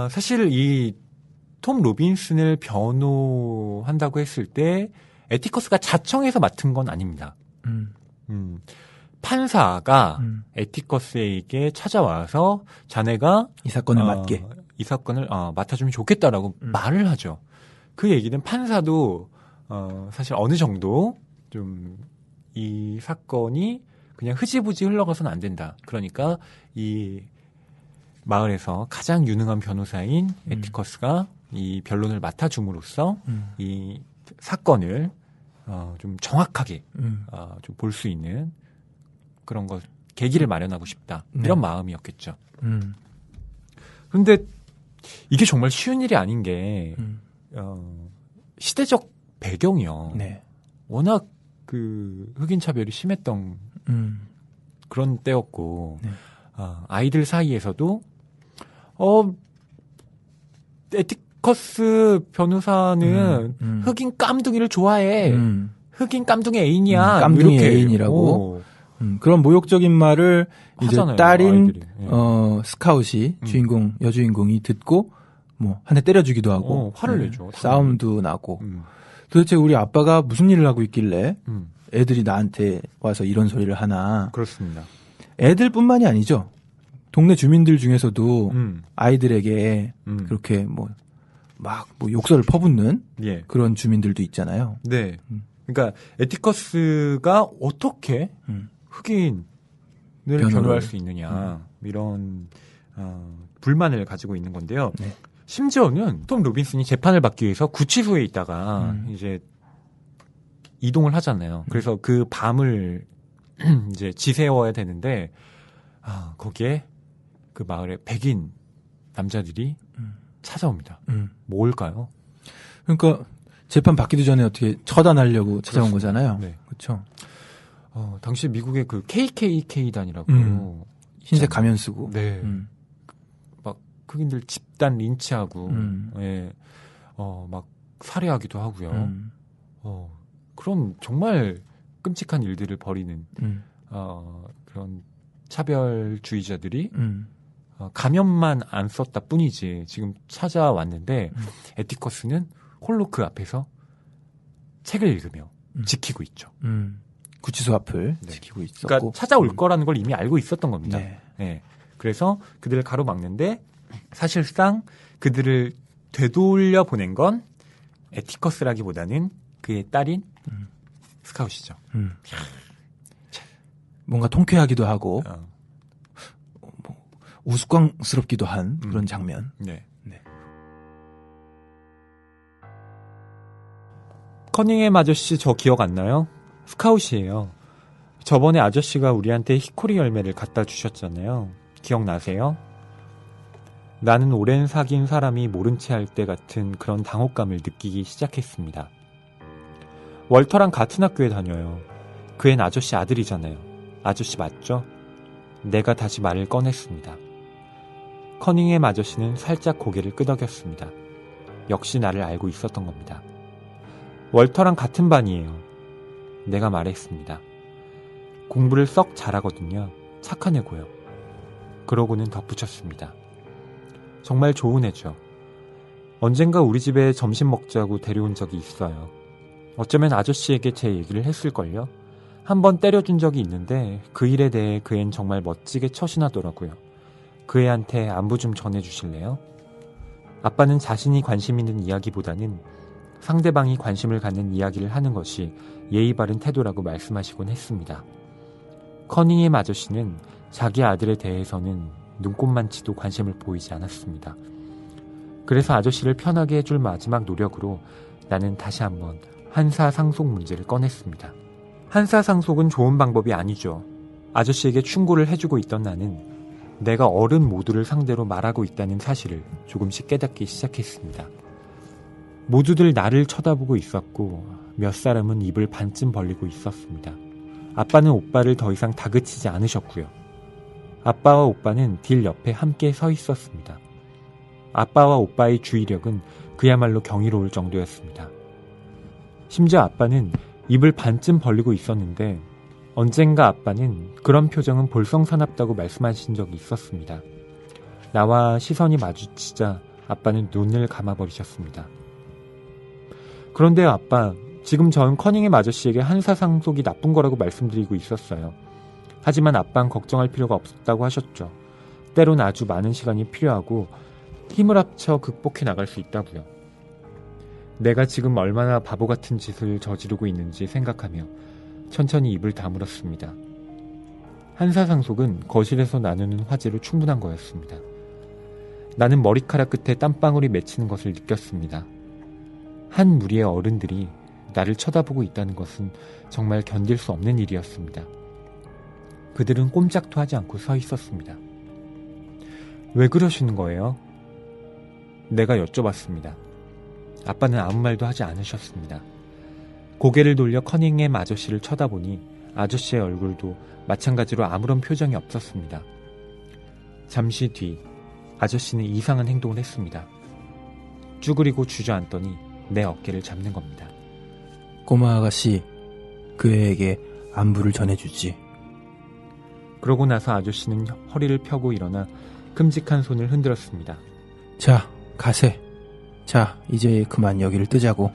사실 이 톰 로빈슨을 변호한다고 했을 때 에티커스가 자청해서 맡은 건 아닙니다. 판사가 에티커스에게 찾아와서 자네가 이 사건을 맡게. 이 사건을 맡아주면 좋겠다라고 말을 하죠. 그 얘기는 판사도 사실 어느 정도 좀 이 사건이 그냥 흐지부지 흘러가서는 안 된다. 그러니까 이 마을에서 가장 유능한 변호사인 에티커스가 이 변론을 맡아줌으로써 이 사건을 좀 정확하게 좀 볼 수 있는 그런 것 계기를 마련하고 싶다. 이런 마음이었겠죠. 그런데 이게 정말 쉬운 일이 아닌 게 시대적 배경이요. 네. 워낙 그 흑인 차별이 심했던 그런 때였고 네. 아이들 사이에서도 에티커스 변호사는 흑인 깜둥이를 좋아해. 흑인 깜둥이 애인이야. 깜둥이 이렇게. 애인이라고. 그런 모욕적인 말을 하잖아요, 이제 딸인 아이들이. 스카웃이 여주인공이 듣고 뭐 한 대 때려주기도 하고 화를 내죠. 싸움도 나고. 도대체 우리 아빠가 무슨 일을 하고 있길래 애들이 나한테 와서 이런 소리를 하나. 그렇습니다. 애들뿐만이 아니죠. 동네 주민들 중에서도 아이들에게 그렇게 막 욕설을 퍼붓는 예. 그런 주민들도 있잖아요. 네. 그러니까 에티커스가 어떻게 흑인을 변호할 수 있느냐 이런 불만을 가지고 있는 건데요. 네. 심지어는 톰 로빈슨이 재판을 받기 위해서 구치소에 있다가 이제 이동을 하잖아요. 그래서 그 밤을 이제 지새워야 되는데 거기에 그 마을에 백인 남자들이 찾아옵니다. 뭘까요? 그러니까 재판 받기도 전에 어떻게 처단하려고 찾아온 거잖아요. 네. 그렇죠. 당시 미국의 그 KKK단이라고 흰색 가면 쓰고, 네, 막 흑인들 집단 린치하고, 예, 막 살해하기도 하고요. 그런 정말 끔찍한 일들을 벌이는 그런 차별주의자들이 가면만 안 썼다 뿐이지 지금 찾아왔는데 에티커스는 홀로 그 앞에서 책을 읽으며 지키고 있죠. 구치소 앞을 네. 지키고 있었고. 그러니까 찾아올 거라는 걸 이미 알고 있었던 겁니다. 네. 네. 그래서 그들을 가로막는데 사실상 그들을 되돌려 보낸 건 에티커스라기보다는 그의 딸인 스카웃이죠. 뭔가 통쾌하기도 하고 뭐 우스꽝스럽기도 한 그런 장면. 네. 네. 커닝햄 아저씨 저 기억 안 나요? 스카웃이에요. 저번에 아저씨가 우리한테 히코리 열매를 갖다 주셨잖아요. 기억나세요? 나는 오랜 사귄 사람이 모른 채 할 때 같은 그런 당혹감을 느끼기 시작했습니다. 월터랑 같은 학교에 다녀요. 그 앤 아저씨 아들이잖아요. 아저씨 맞죠? 내가 다시 말을 꺼냈습니다. 커닝햄 아저씨는 살짝 고개를 끄덕였습니다. 역시 나를 알고 있었던 겁니다. 월터랑 같은 반이에요. 내가 말했습니다. 공부를 썩 잘하거든요. 착한 애고요. 그러고는 덧붙였습니다. 정말 좋은 애죠. 언젠가 우리 집에 점심 먹자고 데려온 적이 있어요. 어쩌면 아저씨에게 제 얘기를 했을걸요? 한번 때려준 적이 있는데 그 일에 대해 그 앤 정말 멋지게 처신하더라고요. 그 애한테 안부 좀 전해주실래요? 아빠는 자신이 관심 있는 이야기보다는 상대방이 관심을 갖는 이야기를 하는 것이 예의 바른 태도라고 말씀하시곤 했습니다. 커닝햄 아저씨는 자기 아들에 대해서는 눈꼽만치도 관심을 보이지 않았습니다. 그래서 아저씨를 편하게 해줄 마지막 노력으로 나는 다시 한번 한사상속 문제를 꺼냈습니다. 한사상속은 좋은 방법이 아니죠. 아저씨에게 충고를 해주고 있던 나는 내가 어른 모두를 상대로 말하고 있다는 사실을 조금씩 깨닫기 시작했습니다. 모두들 나를 쳐다보고 있었고 몇 사람은 입을 반쯤 벌리고 있었습니다. 아빠는 오빠를 더 이상 다그치지 않으셨고요. 아빠와 오빠는 딜 옆에 함께 서 있었습니다. 아빠와 오빠의 주의력은 그야말로 경이로울 정도였습니다. 심지어 아빠는 입을 반쯤 벌리고 있었는데 언젠가 아빠는 그런 표정은 볼썽사납다고 말씀하신 적이 있었습니다. 나와 시선이 마주치자 아빠는 눈을 감아버리셨습니다. 그런데요, 아빠, 지금 전 커닝햄 아저씨에게 한사상속이 나쁜 거라고 말씀드리고 있었어요. 하지만 아빠는 걱정할 필요가 없었다고 하셨죠. 때론 아주 많은 시간이 필요하고 힘을 합쳐 극복해 나갈 수 있다고요. 내가 지금 얼마나 바보 같은 짓을 저지르고 있는지 생각하며 천천히 입을 다물었습니다. 한사상속은 거실에서 나누는 화제로 충분한 거였습니다. 나는 머리카락 끝에 땀방울이 맺히는 것을 느꼈습니다. 한 무리의 어른들이 나를 쳐다보고 있다는 것은 정말 견딜 수 없는 일이었습니다. 그들은 꼼짝도 하지 않고 서 있었습니다. 왜 그러시는 거예요? 내가 여쭤봤습니다. 아빠는 아무 말도 하지 않으셨습니다. 고개를 돌려 커닝햄 아저씨를 쳐다보니 아저씨의 얼굴도 마찬가지로 아무런 표정이 없었습니다. 잠시 뒤 아저씨는 이상한 행동을 했습니다. 쭈그리고 주저앉더니 내 어깨를 잡는 겁니다. 꼬마 아가씨, 그 애에게 안부를 전해주지. 그러고 나서 아저씨는 허리를 펴고 일어나 큼직한 손을 흔들었습니다. 자, 가세. 자, 이제 그만 여기를 뜨자고.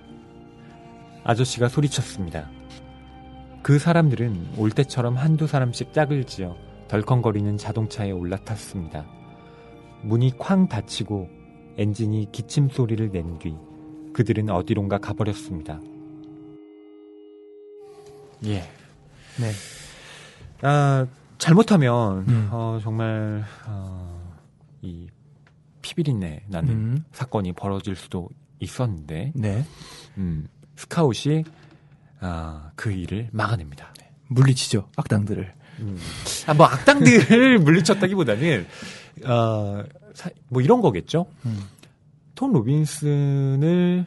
아저씨가 소리쳤습니다. 그 사람들은 올 때처럼 한두 사람씩 짝을 지어 덜컹거리는 자동차에 올라탔습니다. 문이 쾅 닫히고 엔진이 기침 소리를 낸 뒤 그들은 어디론가 가버렸습니다. 예. 네. 잘못하면 정말 이 피비린내 나는 사건이 벌어질 수도 있었는데 네. 스카웃이 그 일을 막아냅니다. 네. 물리치죠, 악당들을. 뭐 악당들을 물리쳤다기보다는 뭐 이런 거겠죠. 톰 로빈슨을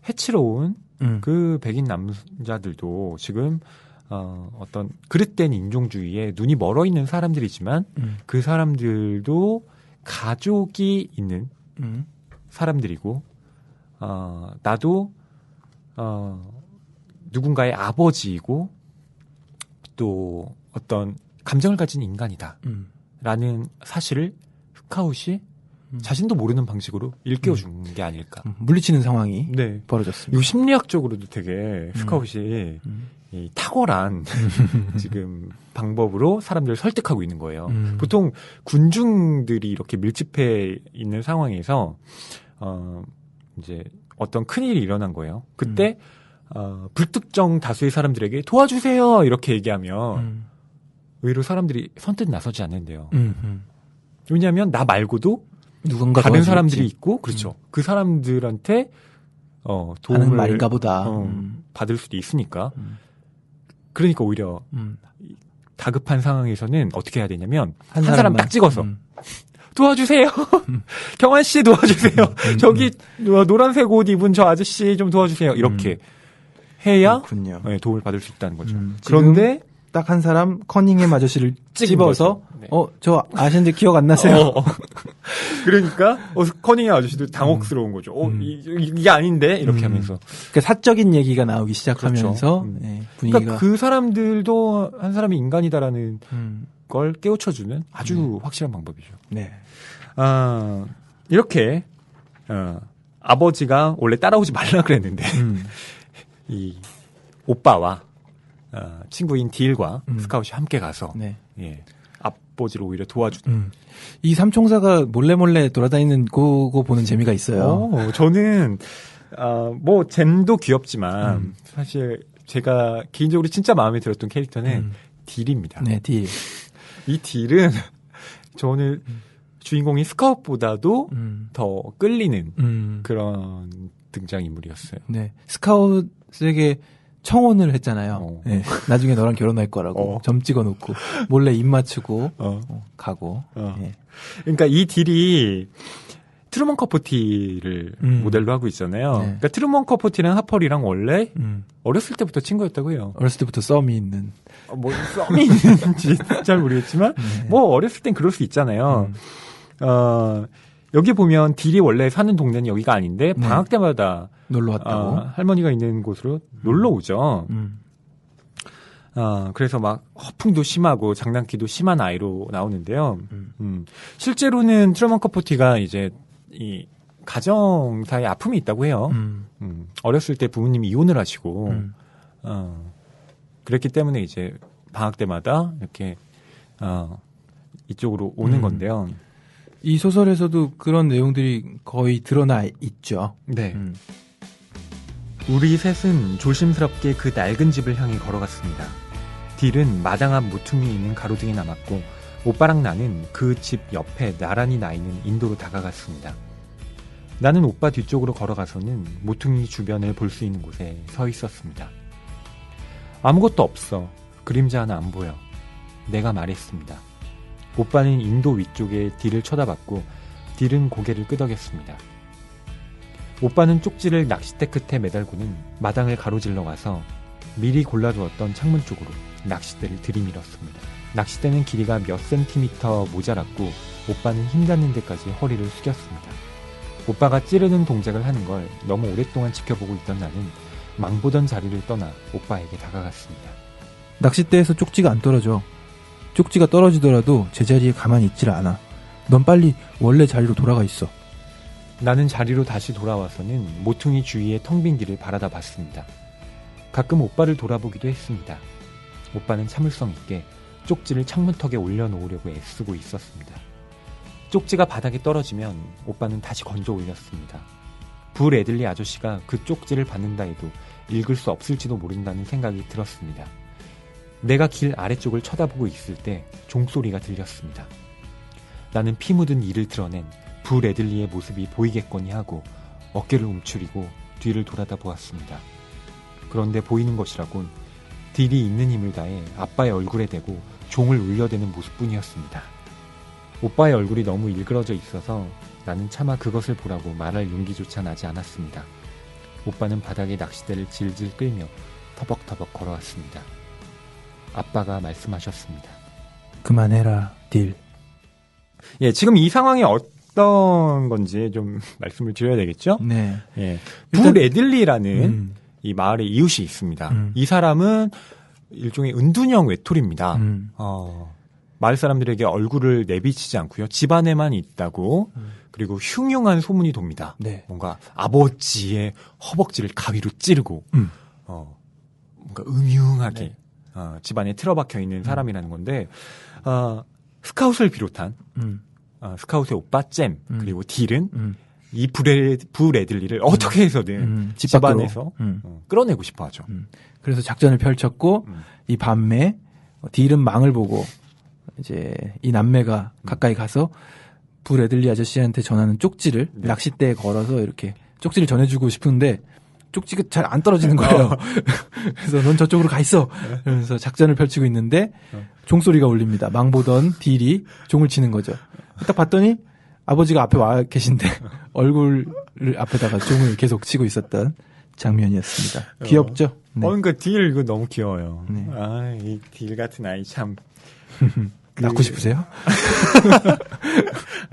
해치러 온 그 백인 남자들도 지금 어떤 그릇된 인종주의에 눈이 멀어 있는 사람들이지만 그 사람들도 가족이 있는 사람들이고 나도 누군가의 아버지이고 또 어떤 감정을 가진 인간이다 라는 사실을 스카웃이 자신도 모르는 방식으로 일깨워준 게 아닐까. 물리치는 상황이 벌어졌습니다. 이거 심리학적으로도 되게 스카웃이 이 탁월한 지금 방법으로 사람들을 설득하고 있는 거예요. 보통 군중들이 이렇게 밀집해 있는 상황에서 이제 어떤 큰일이 일어난 거예요. 그때 불특정 다수의 사람들에게 도와주세요 이렇게 얘기하면 의외로 사람들이 선뜻 나서지 않는데요. 왜냐하면 나 말고도 누군가 다른 사람들이 있고 그렇죠. 그 사람들한테 도움을 말인가 보다. 받을 수도 있으니까. 그러니까 오히려 다급한 상황에서는 어떻게 해야 되냐면 한 사람 딱 찍어서 도와주세요. 경환 씨 도와주세요. 저기 노란색 옷 입은 저 아저씨 좀 도와주세요. 이렇게 해야 도움을 받을 수 있다는 거죠. 그런데 딱 한 사람 커닝햄 아저씨를 찝어서 네. 저 아시는데 기억 안 나세요? 그러니까 커닝햄 아저씨도 당혹스러운 거죠. 이게 아닌데 이렇게 하면서 그러니까 사적인 얘기가 나오기 시작하면서 그렇죠. 분위기가 그러니까 그 사람들도 한 사람이 인간이다라는 걸 깨우쳐주는 아주 확실한 방법이죠. 네. 이렇게 아버지가 원래 따라오지 말라 그랬는데 이 오빠와 친구인 딜과 스카웃이 함께 가서 아버지를 오히려 도와주는. 이 삼총사가 몰래 돌아다니는 그거 보는 재미가 있어요. 저는 뭐 젠도 귀엽지만 사실 제가 개인적으로 진짜 마음에 들었던 캐릭터는 딜입니다. 네, 딜. 이 딜은 저는 주인공이 스카웃보다도 더 끌리는 그런 등장인물이었어요. 네, 스카웃에게 청혼을 했잖아요. 네, 나중에 너랑 결혼할 거라고 점 찍어놓고 몰래 입 맞추고 가고. 네. 그러니까 이 딜이 트루먼 커포티를 모델로 하고 있잖아요. 네. 그러니까 트루먼 커포티랑 하펄이랑 원래 어렸을 때부터 친구였다고 해요. 어렸을 때부터 썸이 있는. 뭐 썸이 있는지 잘 모르겠지만 뭐 어렸을 땐 그럴 수 있잖아요. 여기 보면 딜이 원래 사는 동네는 여기가 아닌데 방학 때마다 놀러 왔다고 할머니가 있는 곳으로 놀러 오죠. 그래서 막 허풍도 심하고 장난기도 심한 아이로 나오는데요. 실제로는 트루먼 커포티가 이제 이 가정사에 아픔이 있다고 해요. 어렸을 때 부모님이 이혼을 하시고 그랬기 때문에 이제 방학 때마다 이렇게 이쪽으로 오는 건데요. 이 소설에서도 그런 내용들이 거의 드러나 있죠. 네. 우리 셋은 조심스럽게 그 낡은 집을 향해 걸어갔습니다. 딜은 마당 앞 모퉁이에 있는 가로등이 남았고 오빠랑 나는 그 집 옆에 나란히 나 있는 인도로 다가갔습니다. 나는 오빠 뒤쪽으로 걸어가서는 모퉁이 주변을 볼 수 있는 곳에 서 있었습니다. 아무것도 없어. 그림자 하나 안 보여. 내가 말했습니다. 오빠는 인도 위쪽에 딜을 쳐다봤고 딜은 고개를 끄덕였습니다. 오빠는 쪽지를 낚싯대 끝에 매달고는 마당을 가로질러 가서 미리 골라두었던 창문 쪽으로 낚싯대를 들이밀었습니다. 낚싯대는 길이가 몇 센티미터 모자랐고 오빠는 힘 닿는 데까지 허리를 숙였습니다. 오빠가 찌르는 동작을 하는 걸 너무 오랫동안 지켜보고 있던 나는 망보던 자리를 떠나 오빠에게 다가갔습니다. 낚싯대에서 쪽지가 안 떨어져. 쪽지가 떨어지더라도 제자리에 가만히 있질 않아. 넌 빨리 원래 자리로 돌아가 있어. 나는 자리로 다시 돌아와서는 모퉁이 주위의 텅 빈 길을 바라다 봤습니다. 가끔 오빠를 돌아보기도 했습니다. 오빠는 참을성 있게 쪽지를 창문턱에 올려놓으려고 애쓰고 있었습니다. 쪽지가 바닥에 떨어지면 오빠는 다시 건져 올렸습니다. 불 애들리 아저씨가 그 쪽지를 받는다 해도 읽을 수 없을지도 모른다는 생각이 들었습니다. 내가 길 아래쪽을 쳐다보고 있을 때 종소리가 들렸습니다. 나는 피 묻은 이를 드러낸 불 애들리의 모습이 보이겠거니 하고 어깨를 움츠리고 뒤를 돌아다 보았습니다. 그런데 보이는 것이라곤 딜이 있는 힘을 다해 아빠의 얼굴에 대고 종을 울려대는 모습뿐이었습니다. 오빠의 얼굴이 너무 일그러져 있어서 나는 차마 그것을 보라고 말할 용기조차 나지 않았습니다. 오빠는 바닥에 낚싯대를 질질 끌며 터벅터벅 걸어왔습니다. 아빠가 말씀하셨습니다. 그만해라, 딜. 예, 지금 이 상황이 어떤 건지 좀 말씀을 드려야 되겠죠? 네. 예. 부레들리라는 이 마을에 이웃이 있습니다. 이 사람은 일종의 은둔형 외톨이입니다. 마을 사람들에게 얼굴을 내비치지 않고요. 집안에만 있다고 그리고 흉흉한 소문이 돕니다. 네. 뭔가 아버지의 허벅지를 가위로 찌르고 뭔가 음흉하게 네. 집안에 틀어박혀 있는 사람이라는 건데 스카웃을 비롯한 스카웃의 오빠 잼 그리고 딜은 이 부레들리를 어떻게 해서든 집안에서 끌어내고 싶어 하죠. 그래서 작전을 펼쳤고 이 밤에 딜은 망을 보고 이제 이 남매가 가까이 가서 부레들리 아저씨한테 전하는 쪽지를 낚싯대에 걸어서 이렇게 쪽지를 전해주고 싶은데 쪽지가 잘 안 떨어지는 거예요. 그래서 넌 저쪽으로 가 있어. 그러면서 작전을 펼치고 있는데 종소리가 울립니다. 망보던 딜이 종을 치는 거죠. 딱 봤더니 아버지가 앞에 와 계신데 얼굴을 앞에다가 종을 계속 치고 있었던 장면이었습니다. 귀엽죠? 네. 그러니까 딜 이거 너무 귀여워요. 네. 아, 이 딜 같은 아이 참. 낳고 싶으세요?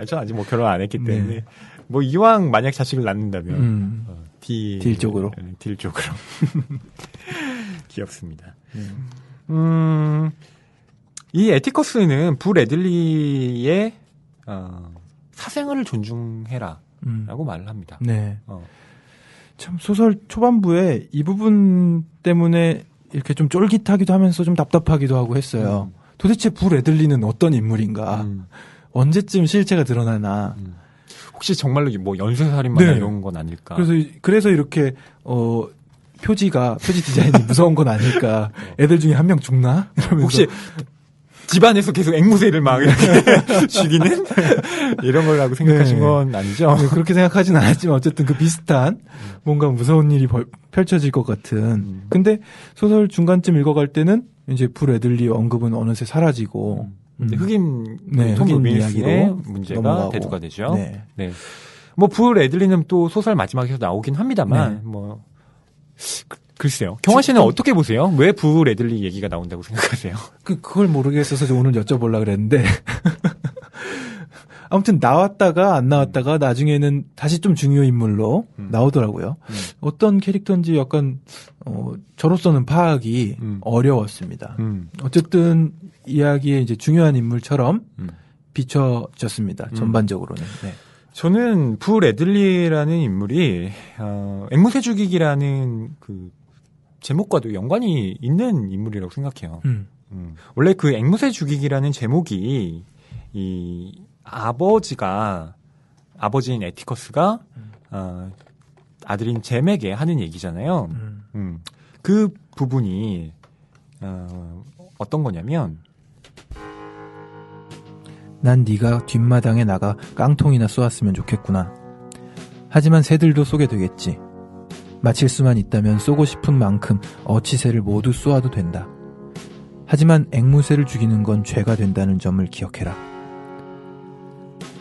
전 아직 뭐 결혼 안 했기 때문에 네. 뭐 이왕 만약 자식을 낳는다면 딜 쪽으로 귀엽습니다. 이 에티커스는 부레들리의 사생활을 존중해라라고 말을 합니다. 네. 참 소설 초반부에 이 부분 때문에 이렇게 좀 쫄깃하기도 하면서 좀 답답하기도 하고 했어요. 도대체 부레들리는 어떤 인물인가? 언제쯤 실체가 드러나나? 혹시 정말로 뭐 연쇄살인마나 네. 이런 건 아닐까? 그래서 이렇게 표지 디자인이 무서운 건 아닐까? 애들 중에 한 명 죽나? 이러면서. 혹시 집안에서 계속 앵무새를 막 이렇게 죽이는 이런 거라고 생각하신 건 아니죠? 네, 그렇게 생각하진 않았지만 어쨌든 그 비슷한 뭔가 무서운 일이 펼쳐질 것 같은. 근데 소설 중간쯤 읽어갈 때는 이제 부레들리 언급은 어느새 사라지고 흑인 흑인 이야기로 문제가 넘어가고. 대두가 되죠. 네. 네. 뭐 부레들리는 또 소설 마지막에서 나오긴 합니다만 네. 뭐 글쎄요. 경화 씨는 어떻게 보세요? 왜 부레들리 얘기가 나온다고 생각하세요? 그걸 모르겠어서 오늘 여쭤보려고 그랬는데. 아무튼 나왔다가 안 나왔다가 나중에는 다시 좀 중요 인물로 나오더라고요. 어떤 캐릭터인지 약간 저로서는 파악이 어려웠습니다. 어쨌든 이야기의 이제 중요한 인물처럼 비춰졌습니다. 전반적으로는. 네. 저는 부레들리라는 인물이 앵무새 죽이기라는 그 제목과도 연관이 있는 인물이라고 생각해요. 원래 그 앵무새 죽이기라는 제목이 이 아버지인 에티커스가 아들인 잼에게 하는 얘기잖아요. 그 부분이 어떤 거냐면 난 네가 뒷마당에 나가 깡통이나 쏘았으면 좋겠구나. 하지만 새들도 쏘게 되겠지. 마칠 수만 있다면 쏘고 싶은 만큼 어치새를 모두 쏘아도 된다. 하지만 앵무새를 죽이는 건 죄가 된다는 점을 기억해라.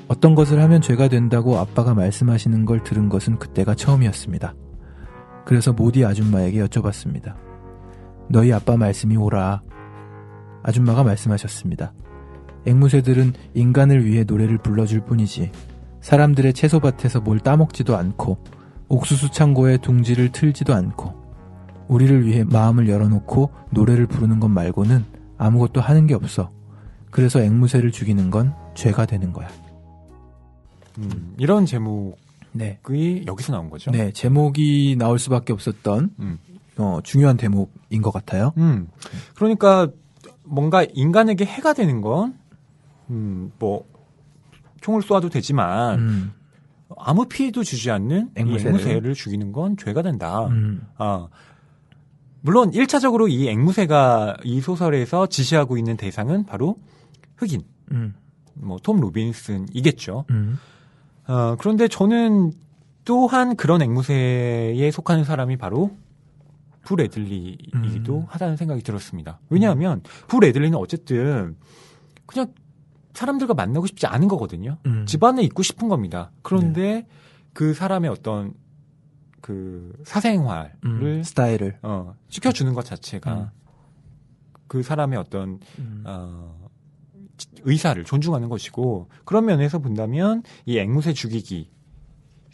어떤 것을 하면 죄가 된다고 아빠가 말씀하시는 걸 들은 것은 그때가 처음이었습니다. 그래서 모디 아줌마에게 여쭤봤습니다. 너희 아빠 말씀이 옳아. 아줌마가 말씀하셨습니다. 앵무새들은 인간을 위해 노래를 불러줄 뿐이지 사람들의 채소밭에서 뭘 따먹지도 않고 옥수수 창고에 둥지를 틀지도 않고 우리를 위해 마음을 열어놓고 노래를 부르는 것 말고는 아무것도 하는 게 없어. 그래서 앵무새를 죽이는 건 죄가 되는 거야. 이런 제목이 네. 여기서 나온 거죠? 네, 제목이 나올 수밖에 없었던 중요한 대목인 것 같아요. 그러니까 뭔가 인간에게 해가 되는 건 뭐 총을 쏘아도 되지만 아무 피해도 주지 않는 앵무새를 죽이는 건 죄가 된다. 물론 1차적으로 이 앵무새가 이 소설에서 지시하고 있는 대상은 바로 흑인, 뭐 톰 로빈슨이겠죠. 그런데 저는 또한 그런 앵무새에 속하는 사람이 바로 부레들리이기도 하다는 생각이 들었습니다. 왜냐하면 부레들리는 어쨌든 그냥 사람들과 만나고 싶지 않은 거거든요. 집안에 있고 싶은 겁니다. 그런데 그 사람의 어떤 그 사생활을 스타일을 시켜주는 것 자체가 그 사람의 어떤 의사를 존중하는 것이고 그런 면에서 본다면 이 앵무새 죽이기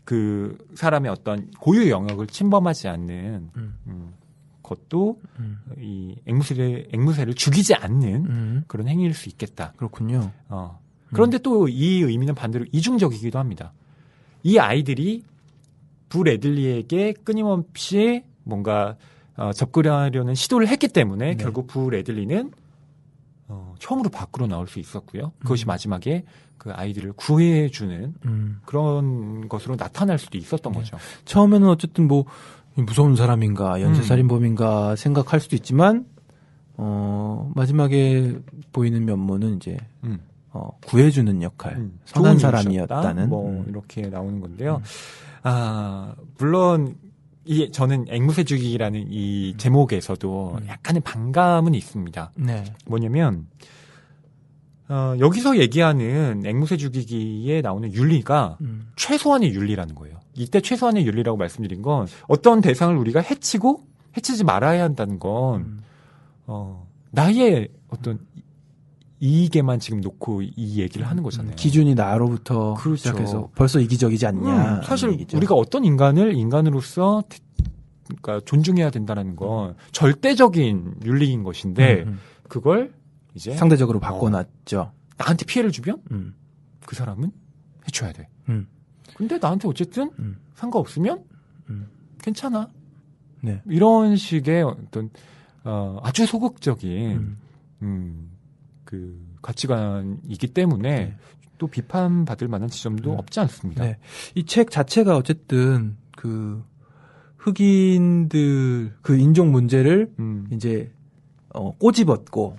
그 사람의 어떤 고유 영역을 침범하지 않는 것도 이 앵무새를 죽이지 않는 그런 행위일 수 있겠다. 그렇군요. 그런데 또 이 의미는 반대로 이중적이기도 합니다. 이 아이들이 부 레들리에게 끊임없이 뭔가 접근하려는 시도를 했기 때문에 결국 부 레들리는 처음으로 밖으로 나올 수 있었고요. 그것이 마지막에 그 아이들을 구해주는 그런 것으로 나타날 수도 있었던 거죠. 처음에는 어쨌든 뭐 무서운 사람인가 연쇄살인범인가 생각할 수도 있지만 마지막에 보이는 면모는 이제 구해주는 역할, 선한 사람이었다는 뭐 이렇게 나오는 건데요. 물론 저는 앵무새 죽이기라는 이 제목에서도 약간의 반감은 있습니다. 네. 뭐냐면 여기서 얘기하는 앵무새 죽이기에 나오는 윤리가 최소한의 윤리라는 거예요. 이때 최소한의 윤리라고 말씀드린 건 어떤 대상을 우리가 해치지 말아야 한다는 건 나의 어떤 이익에만 지금 놓고 이 얘기를 하는 거잖아요. 기준이 나로부터 그렇죠. 시작해서 벌써 이기적이지 않냐. 사실 우리가 어떤 인간을 인간으로서 그러니까 존중해야 된다는 건 절대적인 윤리인 것인데 그걸 이제 상대적으로 바꿔놨죠. 나한테 피해를 주면 그 사람은 해줘야 돼. 근데 나한테 어쨌든 상관없으면 괜찮아. 네. 이런 식의 어떤 아주 소극적인 그 가치관이기 때문에 네. 또 비판받을 만한 지점도 없지 않습니다. 네. 이 책 자체가 어쨌든 그 흑인들 그 인종 문제를 이제 꼬집었고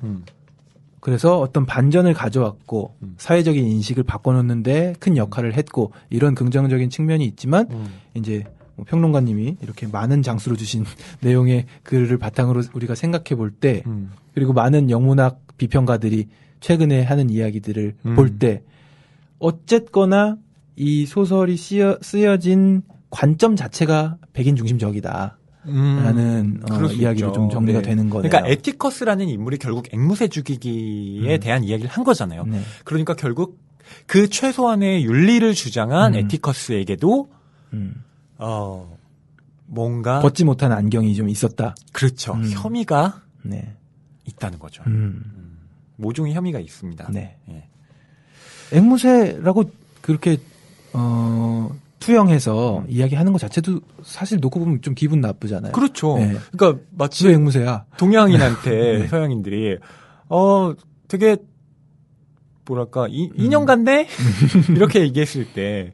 그래서 어떤 반전을 가져왔고 사회적인 인식을 바꿔놓는데 큰 역할을 했고 이런 긍정적인 측면이 있지만 이제 뭐 평론가님이 이렇게 많은 장수로 주신 내용의 글을 바탕으로 우리가 생각해 볼 때 그리고 많은 영문학 비평가들이 최근에 하는 이야기들을 볼 때 어쨌거나 이 소설이 쓰여진 관점 자체가 백인 중심적이다. 라는 이야기로 좀 정리가 되는 거네요. 그러니까 에티커스라는 인물이 결국 앵무새 죽이기에 대한 이야기를 한 거잖아요. 네. 그러니까 결국 그 최소한의 윤리를 주장한 에티커스에게도 뭔가 벗지 못한 안경이 좀 있었다. 그렇죠. 혐의가 네. 있다는 거죠. 모종의 혐의가 있습니다. 네. 예. 앵무새라고 그렇게 투영해서 이야기하는 것 자체도 사실 놓고 보면 좀 기분 나쁘잖아요. 그렇죠. 네. 그러니까 마치 왜 앵무새야? 동양인한테 네. 서양인들이 되게 뭐랄까 인형 같네 이렇게 얘기했을 때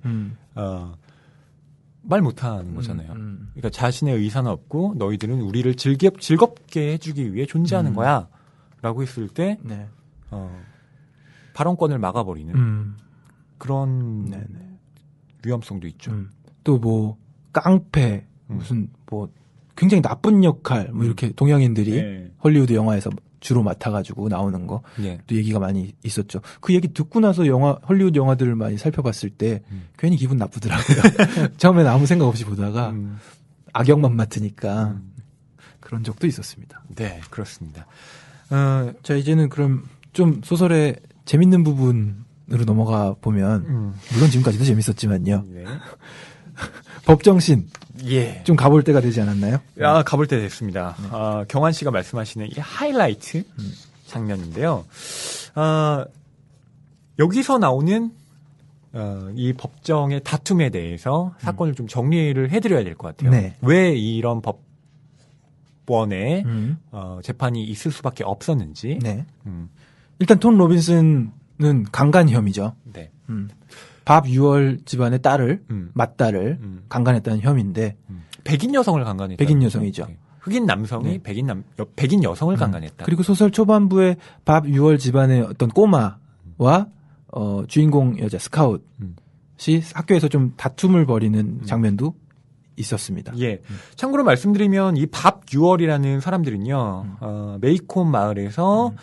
말 못하는 거잖아요. 그러니까 자신의 의사는 없고 너희들은 우리를 즐겁게 해주기 위해 존재하는 거야라고 했을 때 네. 발언권을 막아버리는 그런 네네. 위험성도 있죠. 또 뭐 깡패 무슨 뭐 굉장히 나쁜 역할 뭐 이렇게 동양인들이 네. 헐리우드 영화에서 주로 맡아가지고 나오는 거 또 얘기가 많이 있었죠. 그 얘기 듣고 나서 헐리우드 영화들을 많이 살펴봤을 때 괜히 기분 나쁘더라고요. 처음에는 아무 생각 없이 보다가 악역만 맡으니까 그런 적도 있었습니다. 네, 그렇습니다. 자, 이제는 그럼 좀 소설의 재밌는 부분으로 넘어가 보면 물론 지금까지도 재밌었지만요. 네. 법정신 예. 좀 가볼 때가 되지 않았나요? 가볼 때 됐습니다. 경환 씨가 말씀하시는 이 하이라이트 장면인데요. 여기서 나오는 이 법정의 다툼에 대해서 사건을 좀 정리를 해드려야 될 것 같아요. 네. 왜 이런 법원에 재판이 있을 수밖에 없었는지. 네. 일단 톰 로빈슨은 강간 혐의죠. 네. 밥 유월 집안의 딸을 맏딸을 강간했다는 혐의인데 백인 여성을 강간했다. 백인 여성이죠. 네. 흑인 남성이 네. 백인 여성을 강간했다. 그리고 소설 초반부에 밥 유월 집안의 어떤 꼬마와 주인공 여자 스카웃이 학교에서 좀 다툼을 벌이는 장면도 있었습니다. 예. 참고로 말씀드리면 이 밥 유월이라는 사람들은요, 메이콤 마을에서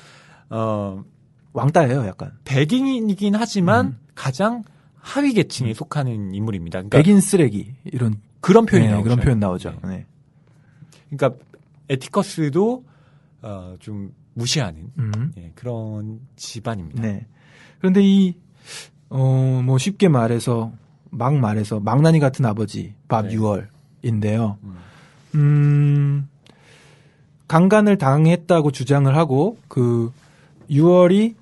왕따예요, 약간. 백인이긴 하지만 가장 하위 계층에 속하는 인물입니다. 그러니까 백인 쓰레기 이런 그런 표현이 네, 나오죠. 그런 표현 나오죠. 네. 네. 그러니까 에티커스도 좀 무시하는 예, 그런 집안입니다. 네. 그런데 뭐 쉽게 말해서 망나니 같은 아버지 밥 네. 유월인데요. 강간을 당했다고 주장을 하고 그 유월이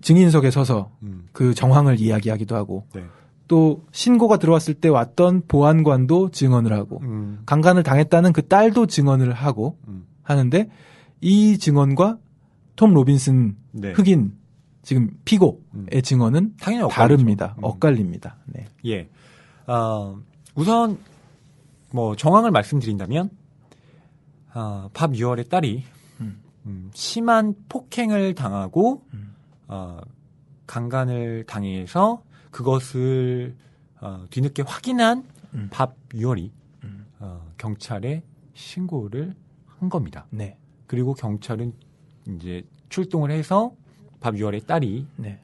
증인석에 서서 그 정황을 이야기하기도 하고 네. 또 신고가 들어왔을 때 왔던 보안관도 증언을 하고 강간을 당했다는 그 딸도 증언을 하고 하는데 이 증언과 톰 로빈슨 네. 흑인 지금 피고의 증언은 당연히 다릅니다. 엇갈립니다. 네. 예. 우선 뭐 정황을 말씀드린다면 밥 유월의 딸이 심한 폭행을 당하고 강간을 당해서 그것을 뒤늦게 확인한 밥 유월이 경찰에 신고를 한 겁니다. 네. 그리고 경찰은 이제 출동을 해서 밥 유월의 딸이 네.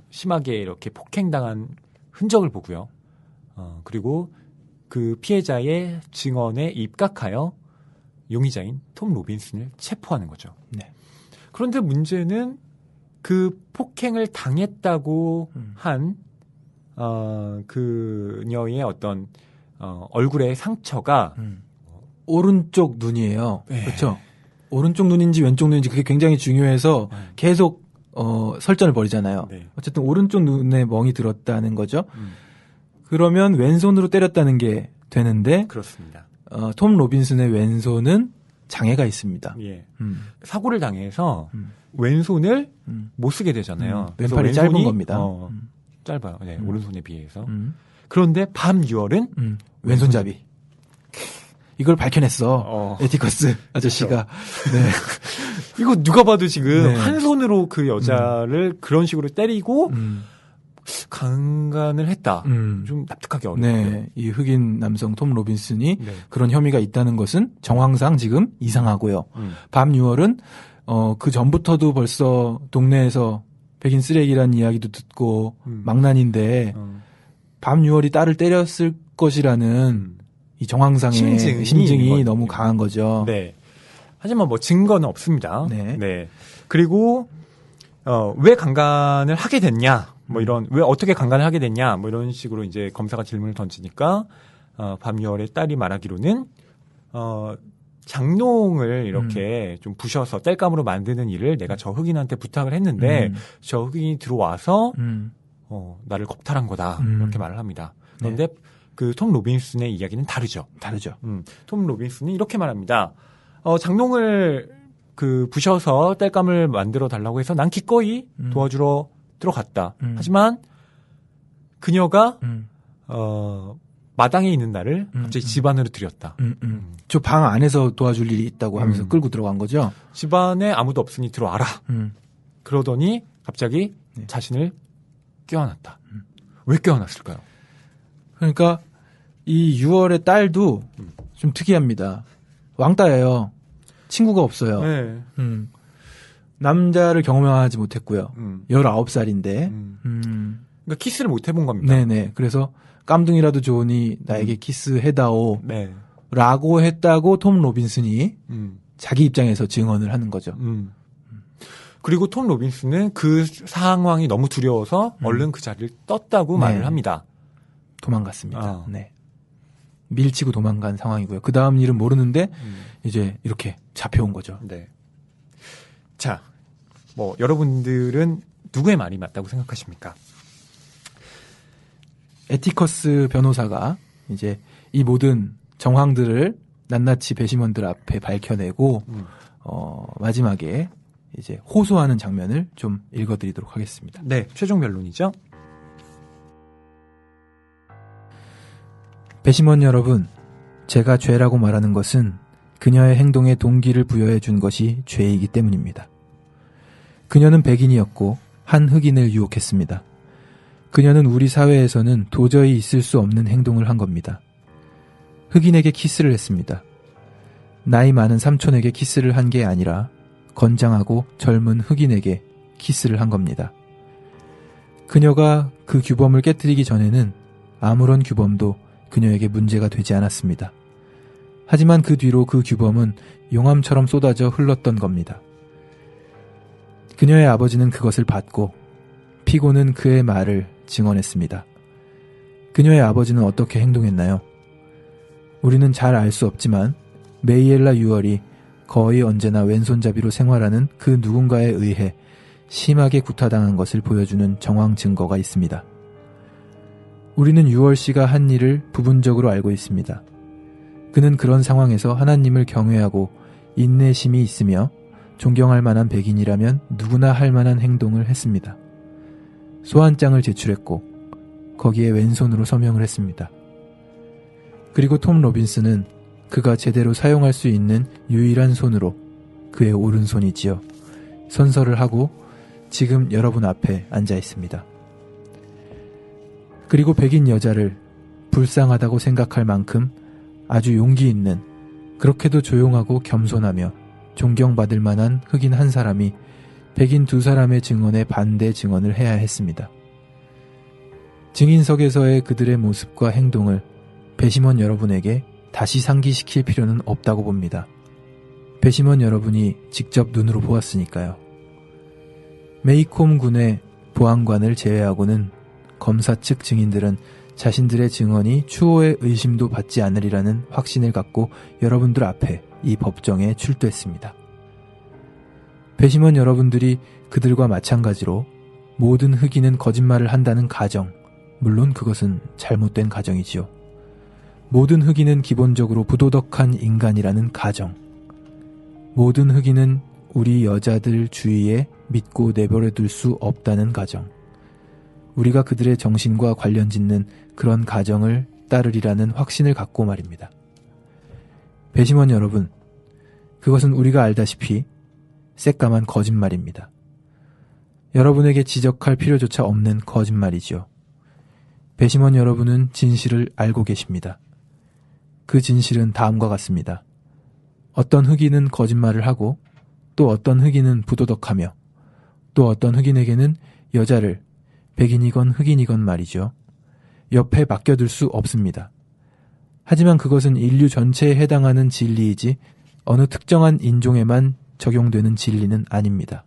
심하게 이렇게 폭행당한 흔적을 보고요. 그리고 그 피해자의 증언에 입각하여 용의자인 톰 로빈슨을 체포하는 거죠. 네. 그런데 문제는 그 폭행을 당했다고 한 그녀의 어떤 얼굴의 상처가 오른쪽 눈이에요. 네. 그렇죠? 오른쪽 눈인지 왼쪽 눈인지 그게 굉장히 중요해서 계속 설전을 벌이잖아요. 네. 어쨌든 오른쪽 눈에 멍이 들었다는 거죠. 그러면 왼손으로 때렸다는 게 되는데 그렇습니다. 톰 로빈슨의 왼손은 장애가 있습니다. 예. 사고를 당해서 왼손을 못 쓰게 되잖아요. 그래서 왼팔이 짧은 겁니다. 짧아요. 네, 오른손에 비해서. 그런데 밤 6월은 왼손잡이. 이걸 밝혀냈어. 에티커스 아저씨가. 네. 이거 누가 봐도 지금 네. 한 손으로 그 여자를 그런 식으로 때리고 강간을 했다. 좀 납득하기 어려운데. 네. 이 흑인 남성 톰 로빈슨이 네. 그런 혐의가 있다는 것은 정황상 지금 이상하고요. 밤 6월은 그 전부터도 벌써 동네에서 백인 쓰레기라는 이야기도 듣고 망난인데 밤 6월이 딸을 때렸을 것이라는 이 정황상의 심증이 너무 강한 거죠. 네. 하지만 뭐 증거는 없습니다. 네. 네. 그리고 왜 강간을 하게 됐냐? 뭐 이런 왜 어떻게 강간을 하게 됐냐? 뭐 이런 식으로 이제 검사가 질문을 던지니까 밤 6월의 딸이 말하기로는 장롱을 이렇게 좀 부셔서 땔감으로 만드는 일을 내가 저 흑인한테 부탁을 했는데 저 흑인이 들어와서 나를 겁탈한 거다. 이렇게 말을 합니다. 그런데 그 톰 로빈슨의 이야기는 다르죠. 톰 로빈슨이 이렇게 말합니다. 장롱을 그 부셔서 땔감을 만들어 달라고 해서 난 기꺼이 도와주러 들어갔다. 하지만 그녀가 마당에 있는 나를 갑자기 집 안으로 들였다. 저 방 안에서 도와줄 일이 있다고 하면서 끌고 들어간 거죠. 집 안에 아무도 없으니 들어와라. 그러더니 갑자기 자신을 껴안았다. 왜 껴안았을까요? 그러니까 이 6월의 딸도 좀 특이합니다. 왕따예요. 친구가 없어요. 네. 남자를 경험하지 못했고요. 19살인데. 그러니까 키스를 못 해본 겁니다. 네네. 그래서 깜둥이라도 좋으니 나에게 키스해다오. 네. 라고 했다고 톰 로빈슨이 자기 입장에서 증언을 하는 거죠. 그리고 톰 로빈슨은 그 상황이 너무 두려워서 얼른 그 자리를 떴다고 말을 합니다. 도망갔습니다. 네. 밀치고 도망간 상황이고요. 그 다음 일은 모르는데 이제 이렇게 잡혀온 거죠. 네. 자, 뭐 여러분들은 누구의 말이 맞다고 생각하십니까? 에티커스 변호사가 이제 이 모든 정황들을 낱낱이 배심원들 앞에 밝혀내고 마지막에 이제 호소하는 장면을 좀 읽어드리도록 하겠습니다. 네, 최종 변론이죠. 배심원 여러분, 제가 죄라고 말하는 것은 그녀의 행동에 동기를 부여해 준 것이 죄이기 때문입니다. 그녀는 백인이었고 한 흑인을 유혹했습니다. 그녀는 우리 사회에서는 도저히 있을 수 없는 행동을 한 겁니다. 흑인에게 키스를 했습니다. 나이 많은 삼촌에게 키스를 한 게 아니라 건장하고 젊은 흑인에게 키스를 한 겁니다. 그녀가 그 규범을 깨뜨리기 전에는 아무런 규범도 그녀에게 문제가 되지 않았습니다. 하지만 그 뒤로 그 규범은 용암처럼 쏟아져 흘렀던 겁니다. 그녀의 아버지는 그것을 받고 피고는 그의 말을 증언했습니다. 그녀의 아버지는 어떻게 행동했나요? 우리는 잘 알 수 없지만 메이엘라 유월이 거의 언제나 왼손잡이로 생활하는 그 누군가에 의해 심하게 구타당한 것을 보여주는 정황 증거가 있습니다. 우리는 유월 씨가 한 일을 부분적으로 알고 있습니다. 그는 그런 상황에서 하나님을 경외하고 인내심이 있으며 존경할 만한 백인이라면 누구나 할 만한 행동을 했습니다. 소환장을 제출했고 거기에 왼손으로 서명을 했습니다. 그리고 톰 로빈스는 그가 제대로 사용할 수 있는 유일한 손으로, 그의 오른손이지요, 선서를 하고 지금 여러분 앞에 앉아 있습니다. 그리고 백인 여자를 불쌍하다고 생각할 만큼 아주 용기 있는, 그렇게도 조용하고 겸손하며 존경받을 만한 흑인 한 사람이 백인 두 사람의 증언에 반대 증언을 해야 했습니다. 증인석에서의 그들의 모습과 행동을 배심원 여러분에게 다시 상기시킬 필요는 없다고 봅니다. 배심원 여러분이 직접 눈으로 보았으니까요. 메이콤 군의 보안관을 제외하고는 검사 측 증인들은 자신들의 증언이 추호의 의심도 받지 않으리라는 확신을 갖고 여러분들 앞에 이 법정에 출두했습니다. 배심원 여러분들이 그들과 마찬가지로 모든 흑인은 거짓말을 한다는 가정, 물론 그것은 잘못된 가정이지요. 모든 흑인은 기본적으로 부도덕한 인간이라는 가정, 모든 흑인은 우리 여자들 주위에 믿고 내버려둘 수 없다는 가정, 우리가 그들의 정신과 관련 짓는 그런 가정을 따르리라는 확신을 갖고 말입니다. 배심원 여러분, 그것은 우리가 알다시피 새까만 거짓말입니다. 여러분에게 지적할 필요조차 없는 거짓말이지요. 배심원 여러분은 진실을 알고 계십니다. 그 진실은 다음과 같습니다. 어떤 흑인은 거짓말을 하고 또 어떤 흑인은 부도덕하며 또 어떤 흑인에게는 여자를, 백인이건 흑인이건 말이죠, 옆에 맡겨둘 수 없습니다. 하지만 그것은 인류 전체에 해당하는 진리이지 어느 특정한 인종에만 적용되는 진리는 아닙니다.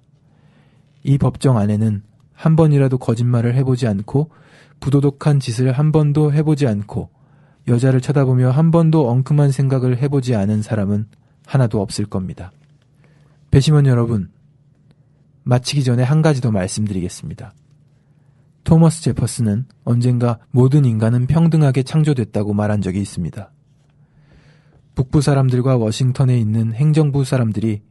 이 법정 안에는 한 번이라도 거짓말을 해보지 않고 부도덕한 짓을 한 번도 해보지 않고 여자를 쳐다보며 한 번도 엉큼한 생각을 해보지 않은 사람은 하나도 없을 겁니다. 배심원 여러분, 마치기 전에 한 가지 더 말씀드리겠습니다. 토머스 제퍼슨은 언젠가 모든 인간은 평등하게 창조됐다고 말한 적이 있습니다. 북부 사람들과 워싱턴에 있는 행정부 사람들이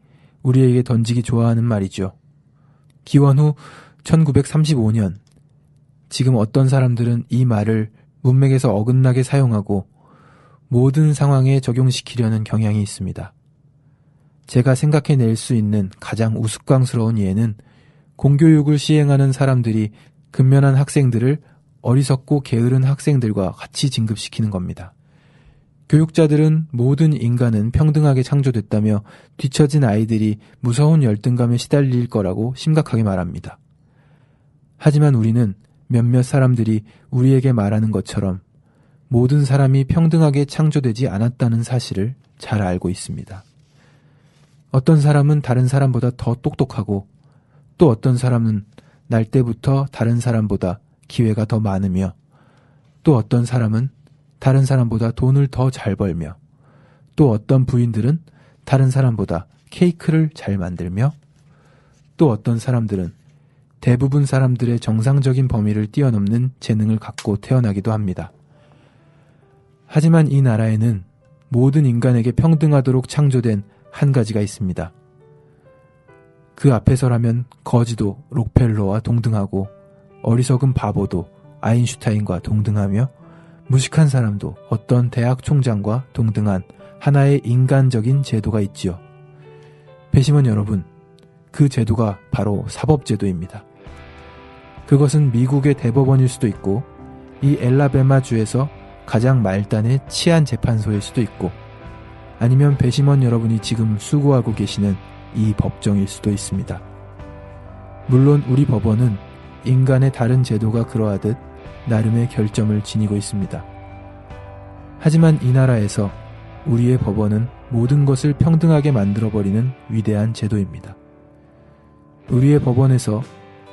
우리에게 던지기 좋아하는 말이죠. 기원 후 1935년, 지금 어떤 사람들은 이 말을 문맥에서 어긋나게 사용하고 모든 상황에 적용시키려는 경향이 있습니다. 제가 생각해낼 수 있는 가장 우스꽝스러운 예는 공교육을 시행하는 사람들이 근면한 학생들을 어리석고 게으른 학생들과 같이 진급시키는 겁니다. 교육자들은 모든 인간은 평등하게 창조됐다며 뒤처진 아이들이 무서운 열등감에 시달릴 거라고 심각하게 말합니다. 하지만 우리는 몇몇 사람들이 우리에게 말하는 것처럼 모든 사람이 평등하게 창조되지 않았다는 사실을 잘 알고 있습니다. 어떤 사람은 다른 사람보다 더 똑똑하고 또 어떤 사람은 날 때부터 다른 사람보다 기회가 더 많으며 또 어떤 사람은 다른 사람보다 돈을 더 잘 벌며 또 어떤 부인들은 다른 사람보다 케이크를 잘 만들며 또 어떤 사람들은 대부분 사람들의 정상적인 범위를 뛰어넘는 재능을 갖고 태어나기도 합니다. 하지만 이 나라에는 모든 인간에게 평등하도록 창조된 한 가지가 있습니다. 그 앞에서라면 거지도 록펠러와 동등하고 어리석은 바보도 아인슈타인과 동등하며 무식한 사람도 어떤 대학 총장과 동등한 하나의 인간적인 제도가 있지요. 배심원 여러분, 그 제도가 바로 사법제도입니다. 그것은 미국의 대법원일 수도 있고 이 엘라베마주에서 가장 말단의 치안재판소일 수도 있고 아니면 배심원 여러분이 지금 수고하고 계시는 이 법정일 수도 있습니다. 물론 우리 법원은 인간의 다른 제도가 그러하듯 나름의 결점을 지니고 있습니다. 하지만 이 나라에서 우리의 법원은 모든 것을 평등하게 만들어버리는 위대한 제도입니다. 우리의 법원에서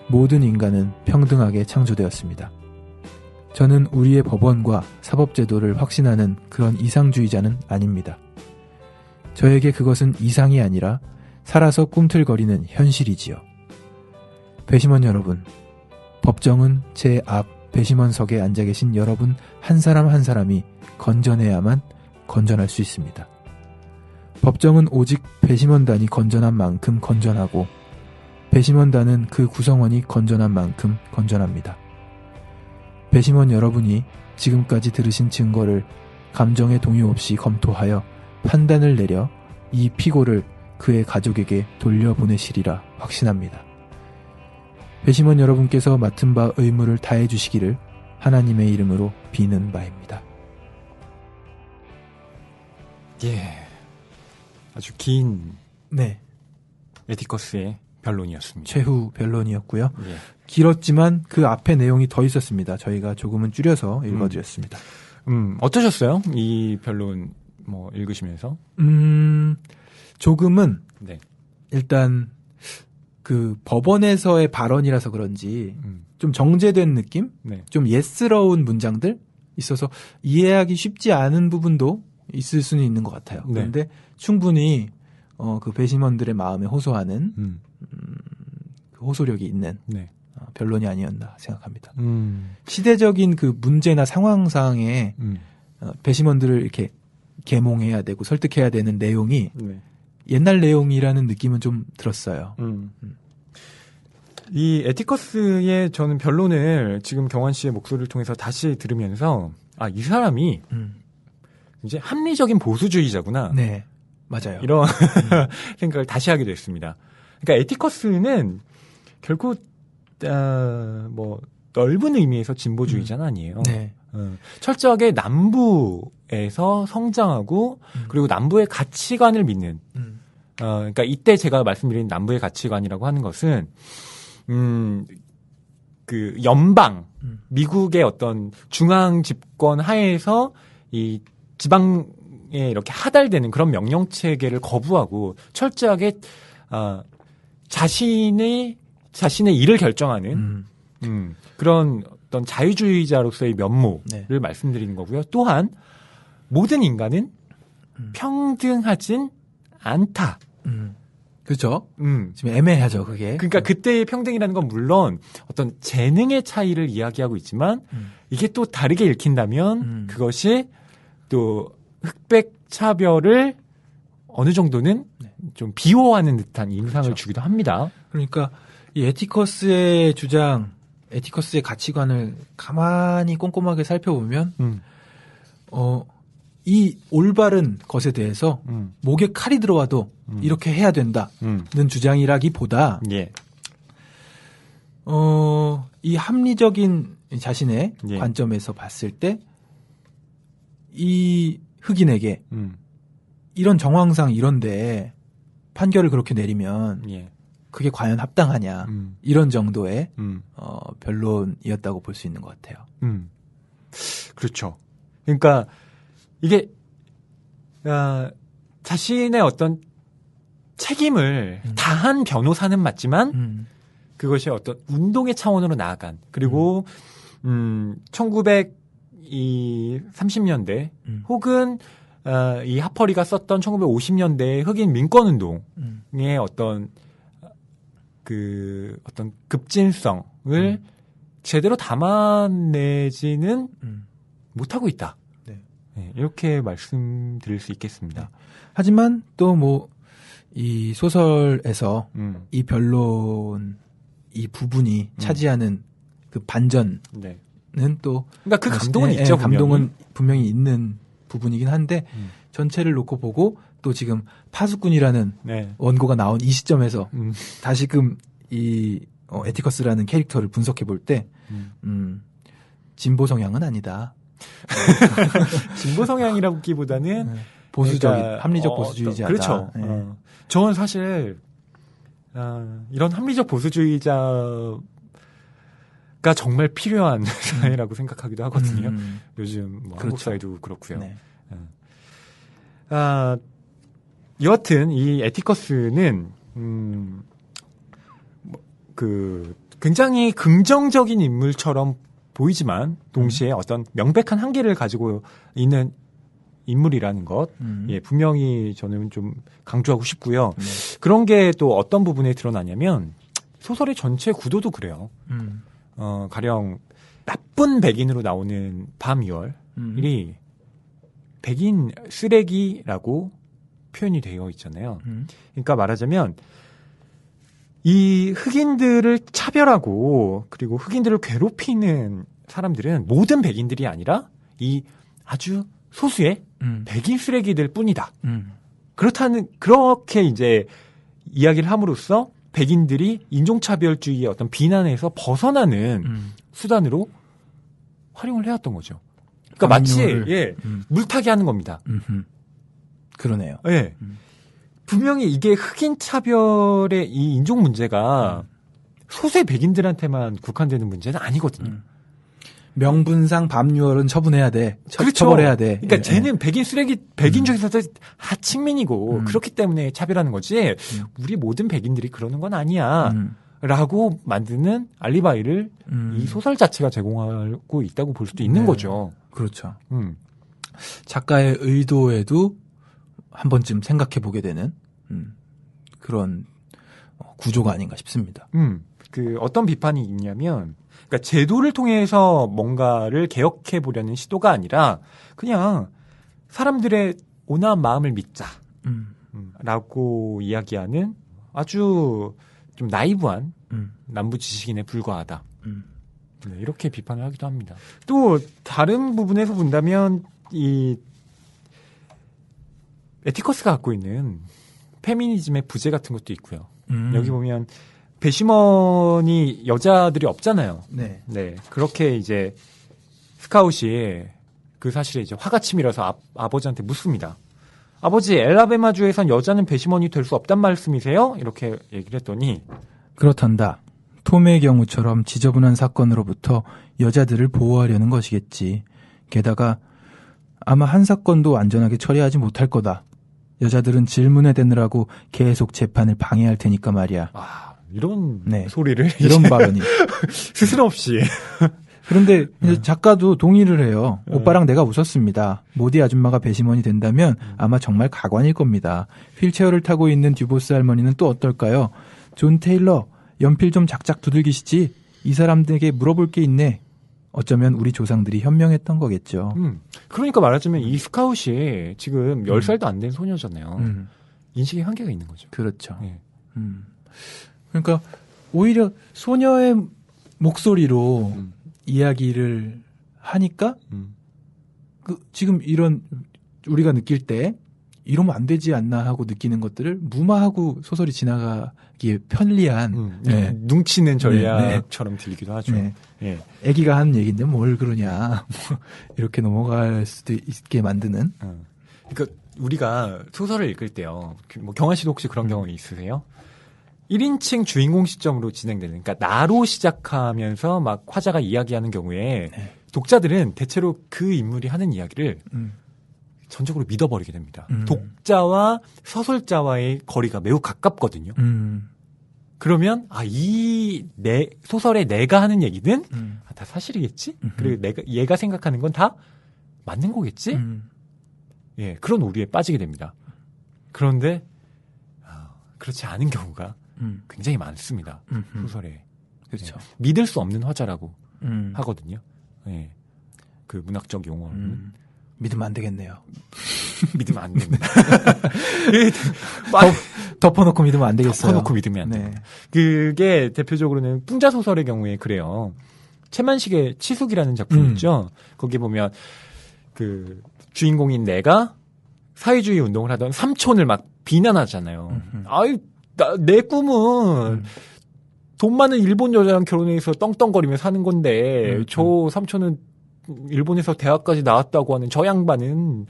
모든 인간은 평등하게 창조되었습니다. 저는 우리의 법원과 사법제도를 확신하는 그런 이상주의자는 아닙니다. 저에게 그것은 이상이 아니라 살아서 꿈틀거리는 현실이지요. 배심원 여러분, 법정은 제 앞 배심원석에 앉아 계신 여러분 한 사람 한 사람이 건전해야만 건전할 수 있습니다. 법정은 오직 배심원단이 건전한 만큼 건전하고 배심원단은 그 구성원이 건전한 만큼 건전합니다. 배심원 여러분이 지금까지 들으신 증거를 감정의 동의 없이 검토하여 판단을 내려 이 피고를 그의 가족에게 돌려보내시리라 확신합니다. 배심원 여러분께서 맡은 바 의무를 다해 주시기를 하나님의 이름으로 비는 바입니다. 예, 아주 긴 네, 에티커스의 변론이었습니다. 최후 변론이었고요. 예. 길었지만 그 앞에 내용이 더 있었습니다. 저희가 조금은 줄여서 읽어드렸습니다. 어떠셨어요? 이 변론 뭐 읽으시면서? 조금은 네. 일단 그 법원에서의 발언이라서 그런지 좀 정제된 느낌? 네. 좀 예스러운 문장들 있어서 이해하기 쉽지 않은 부분도 있을 수는 있는 것 같아요. 네. 그런데 충분히 그 배심원들의 마음에 호소하는 그 호소력이 있는 네. 변론이 아니었나 생각합니다. 시대적인 그 문제나 상황상에 배심원들을 이렇게 계몽해야 되고 설득해야 되는 내용이 네. 옛날 내용이라는 느낌은 좀 들었어요. 이 에티커스의 저는 변론을 지금 경환 씨의 목소리를 통해서 다시 들으면서 이 사람이 이제 합리적인 보수주의자구나. 네, 맞아요. 이런 생각을 다시 하게 됐습니다. 그러니까 에티커스는 결국 뭐 넓은 의미에서 진보주의자는 아니에요. 네. 철저하게 남부에서 성장하고 그리고 남부의 가치관을 믿는. 그러니까 이때 제가 말씀드린 남부의 가치관이라고 하는 것은 그 연방 미국의 어떤 중앙 집권 하에서 이 지방에 이렇게 하달되는 그런 명령 체계를 거부하고 철저하게 자신의 일을 결정하는 그런 어떤 자유주의자로서의 면모를 네. 말씀드리는 거고요. 또한 모든 인간은 평등하진 않다. 그렇죠. 지금 애매하죠, 그게. 그러니까 그때의 평등이라는 건 물론 어떤 재능의 차이를 이야기하고 있지만 이게 또 다르게 읽힌다면 그것이 또 흑백 차별을 어느 정도는 좀 비호하는 듯한 인상을 그렇죠. 주기도 합니다. 그러니까 이 에티커스의 주장, 에티커스의 가치관을 가만히 꼼꼼하게 살펴보면 이 올바른 것에 대해서 목에 칼이 들어와도 이렇게 해야 된다는 주장이라기보다 예. 이 합리적인 자신의 예. 관점에서 봤을 때 이 흑인에게 이런 정황상 이런데 판결을 그렇게 내리면 예. 그게 과연 합당하냐 이런 정도의 변론이었다고 볼 수 있는 것 같아요. 그렇죠. 그러니까 이게 자신의 어떤 책임을 다한 변호사는 맞지만 그것이 어떤 운동의 차원으로 나아간 그리고 1930년대 혹은 이 하퍼리가 썼던 1950년대의 흑인 민권운동의 어떤 그 어떤 급진성을 제대로 담아내지는 못하고 있다. 네. 네, 이렇게 말씀드릴 수 있겠습니다. 하지만 또 뭐 이 소설에서 이 변론 이 부분이 차지하는 그 반전은 네. 또 그러니까 그 감동은 있죠. 감동은 분명히 있는 부분이긴 한데 전체를 놓고 보고 또 지금 파수꾼이라는 네. 원고가 나온 이 시점에서 다시금 이 에티커스라는 캐릭터를 분석해 볼 때 진보 성향은 아니다. 진보 성향이라기보다는 보수적인 그러니까, 합리적 보수주의자다. 그렇죠. 네. 저는 사실 이런 합리적 보수주의자가 정말 필요한 사회라고 생각하기도 하거든요. 요즘 뭐 그렇죠. 한국 사회도 그렇고요. 네. 여하튼 이 에티커스는 굉장히 긍정적인 인물처럼 보이지만 동시에 어떤 명백한 한계를 가지고 있는 인물이라는 것, 예, 분명히 저는 좀 강조하고 싶고요. 그런 게 또 어떤 부분에 드러나냐면 소설의 전체 구도도 그래요. 가령 나쁜 백인으로 나오는 밤2월이 백인 쓰레기라고 표현이 되어 있잖아요. 그러니까 말하자면 이 흑인들을 차별하고 그리고 흑인들을 괴롭히는 사람들은 모든 백인들이 아니라 이 아주 소수의 백인 쓰레기들 뿐이다. 그렇게 이제 이야기를 함으로써 백인들이 인종차별주의의 어떤 비난에서 벗어나는 수단으로 활용을 해왔던 거죠. 그러니까 마치 물타기 하는 겁니다. 그러네요. 예. 분명히 이게 흑인 차별의 이 인종 문제가 소수의 백인들한테만 국한되는 문제는 아니거든요. 명분상 밤6월은 처분해야 돼. 그렇죠. 처벌해야 돼. 그러니까 쟤는 백인 쓰레기, 백인 중에서도 하층민이고 그렇기 때문에 차별하는 거지. 우리 모든 백인들이 그러는 건 아니야. 라고 만드는 알리바이를 이 소설 자체가 제공하고 있다고 볼 수도 있는 거죠. 그렇죠. 작가의 의도에도 한 번쯤 생각해 보게 되는 그런 구조가 아닌가 싶습니다. 어떤 비판이 있냐면, 그러니까 제도를 통해서 뭔가를 개혁해 보려는 시도가 아니라 그냥 사람들의 온화한 마음을 믿자. 라고 이야기하는 아주 좀 나이브한 남부 지식인에 불과하다. 네, 이렇게 비판을 하기도 합니다. 또 다른 부분에서 본다면 이 에티커스가 갖고 있는 페미니즘의 부재 같은 것도 있고요. 여기 보면 배심원이 여자들이 없잖아요. 네. 네. 그렇게 이제 스카웃이 그 사실에 이제 화가 치밀어서 아버지한테 묻습니다. 아버지, 엘라베마주에선 여자는 배심원이 될 수 없단 말씀이세요? 이렇게 얘기를 했더니 그렇단다. 톰의 경우처럼 지저분한 사건으로부터 여자들을 보호하려는 것이겠지. 게다가 아마 한 사건도 안전하게 처리하지 못할 거다. 여자들은 질문에 대느라고 계속 재판을 방해할 테니까 말이야. 이런 소리를 이런 발언이 스스럼 없이. 그런데 이제 작가도 동의를 해요. 오빠랑 내가 웃었습니다. 모디 아줌마가 배심원이 된다면 아마 정말 가관일 겁니다. 휠체어를 타고 있는 듀보스 할머니는 또 어떨까요? 존 테일러, 연필 좀 작작 두들기시지. 이 사람들에게 물어볼 게 있네. 어쩌면 우리 조상들이 현명했던 거겠죠. 그러니까 말하자면 이 스카웃이 지금 10살도 안 된 소녀잖아요. 인식의 한계가 있는 거죠. 그렇죠. 네. 그러니까 오히려 소녀의 목소리로 이야기를 하니까 지금 이런 우리가 느낄 때 이러면 안 되지 않나 하고 느끼는 것들을 무마하고 소설이 지나가기에 편리한 뭉치는 전략처럼 들리기도 하죠. 네. 네. 애기가 하는 얘기인데 뭘 그러냐 이렇게 넘어갈 수도 있게 만드는. 그러니까 우리가 소설을 읽을 때요. 뭐 경환 씨도 혹시 그런 경험이 있으세요? 1인칭 주인공 시점으로 진행되는, 그러니까 나로 시작하면서 막 화자가 이야기하는 경우에 독자들은 대체로 그 인물이 하는 이야기를 전적으로 믿어버리게 됩니다. 독자와 소설자와의 거리가 매우 가깝거든요. 그러면 이 소설의 내가 하는 얘기는 다 사실이겠지? 그리고 얘가 생각하는 건 다 맞는 거겠지? 예, 그런 오류에 빠지게 됩니다. 그런데 그렇지 않은 경우가 굉장히 많습니다. 소설에. 그렇죠. 예, 믿을 수 없는 화자라고 하거든요. 예, 그 문학적 용어는. 믿으면 안 되겠네요. 믿으면 안 됩니다. 덮어놓고 믿으면 안 되겠어요. 덮어놓고 믿으면 안 됩니다. 그게 대표적으로는 풍자 소설의 경우에 그래요. 채만식의 치숙이라는 작품 있죠. 거기 보면 그 주인공인 내가 사회주의 운동을 하던 삼촌을 막 비난하잖아요. 내 꿈은 돈 많은 일본 여자랑 결혼해서 떵떵거리며 사는 건데 저 삼촌은 일본에서 대학까지 나왔다고 하는 저 양반은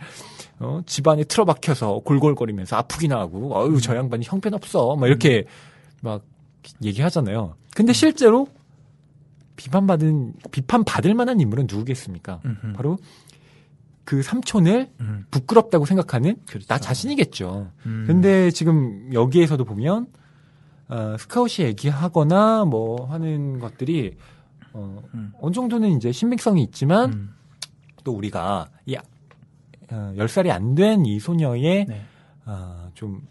집안에 틀어박혀서 골골거리면서 아프기나 하고 저 양반이 형편없어 막 이렇게 막 얘기하잖아요. 근데 실제로 비판받을 만한 인물은 누구겠습니까? 바로 그 삼촌을 부끄럽다고 생각하는 그렇죠. 나 자신이겠죠. 근데 지금 여기에서도 보면 스카웃이 얘기하거나 뭐 하는 것들이 어느 정도는 이제 신빙성이 있지만 또 우리가 이 10살이 안 된 이 소녀의 네. 좀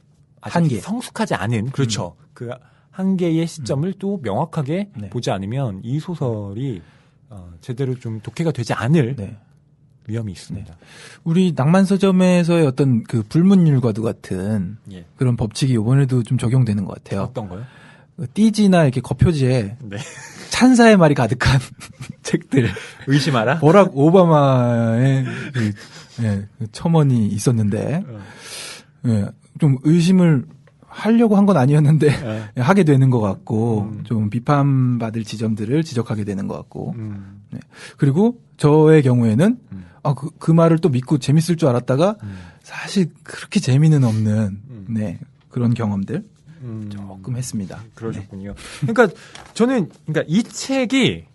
아직 한계. 성숙하지 않은 그렇죠. 그 한계의 시점을 또 명확하게 네. 보지 않으면 이 소설이 제대로 좀 독해가 되지 않을 네. 위험이 있습니다. 우리 낭만 서점에서의 어떤 그 불문율과도 같은 예. 그런 법칙이 이번에도 좀 적용되는 것 같아요. 어떤 거요? 띠지나 이렇게 겉표지에 네. 찬사의 말이 가득한 책들. 의심하라? 버락 오바마의 그 첨언이 있었는데, 좀 의심을 하려고 한 건 아니었는데, 하게 되는 것 같고, 좀 비판받을 지점들을 지적하게 되는 것 같고, 네. 그리고 저의 경우에는, 그 말을 또 믿고 재밌을 줄 알았다가, 사실 그렇게 재미는 없는, 네, 그런 경험들. 조금 했습니다. 그러셨군요. 네. 그러니까 저는 이 책이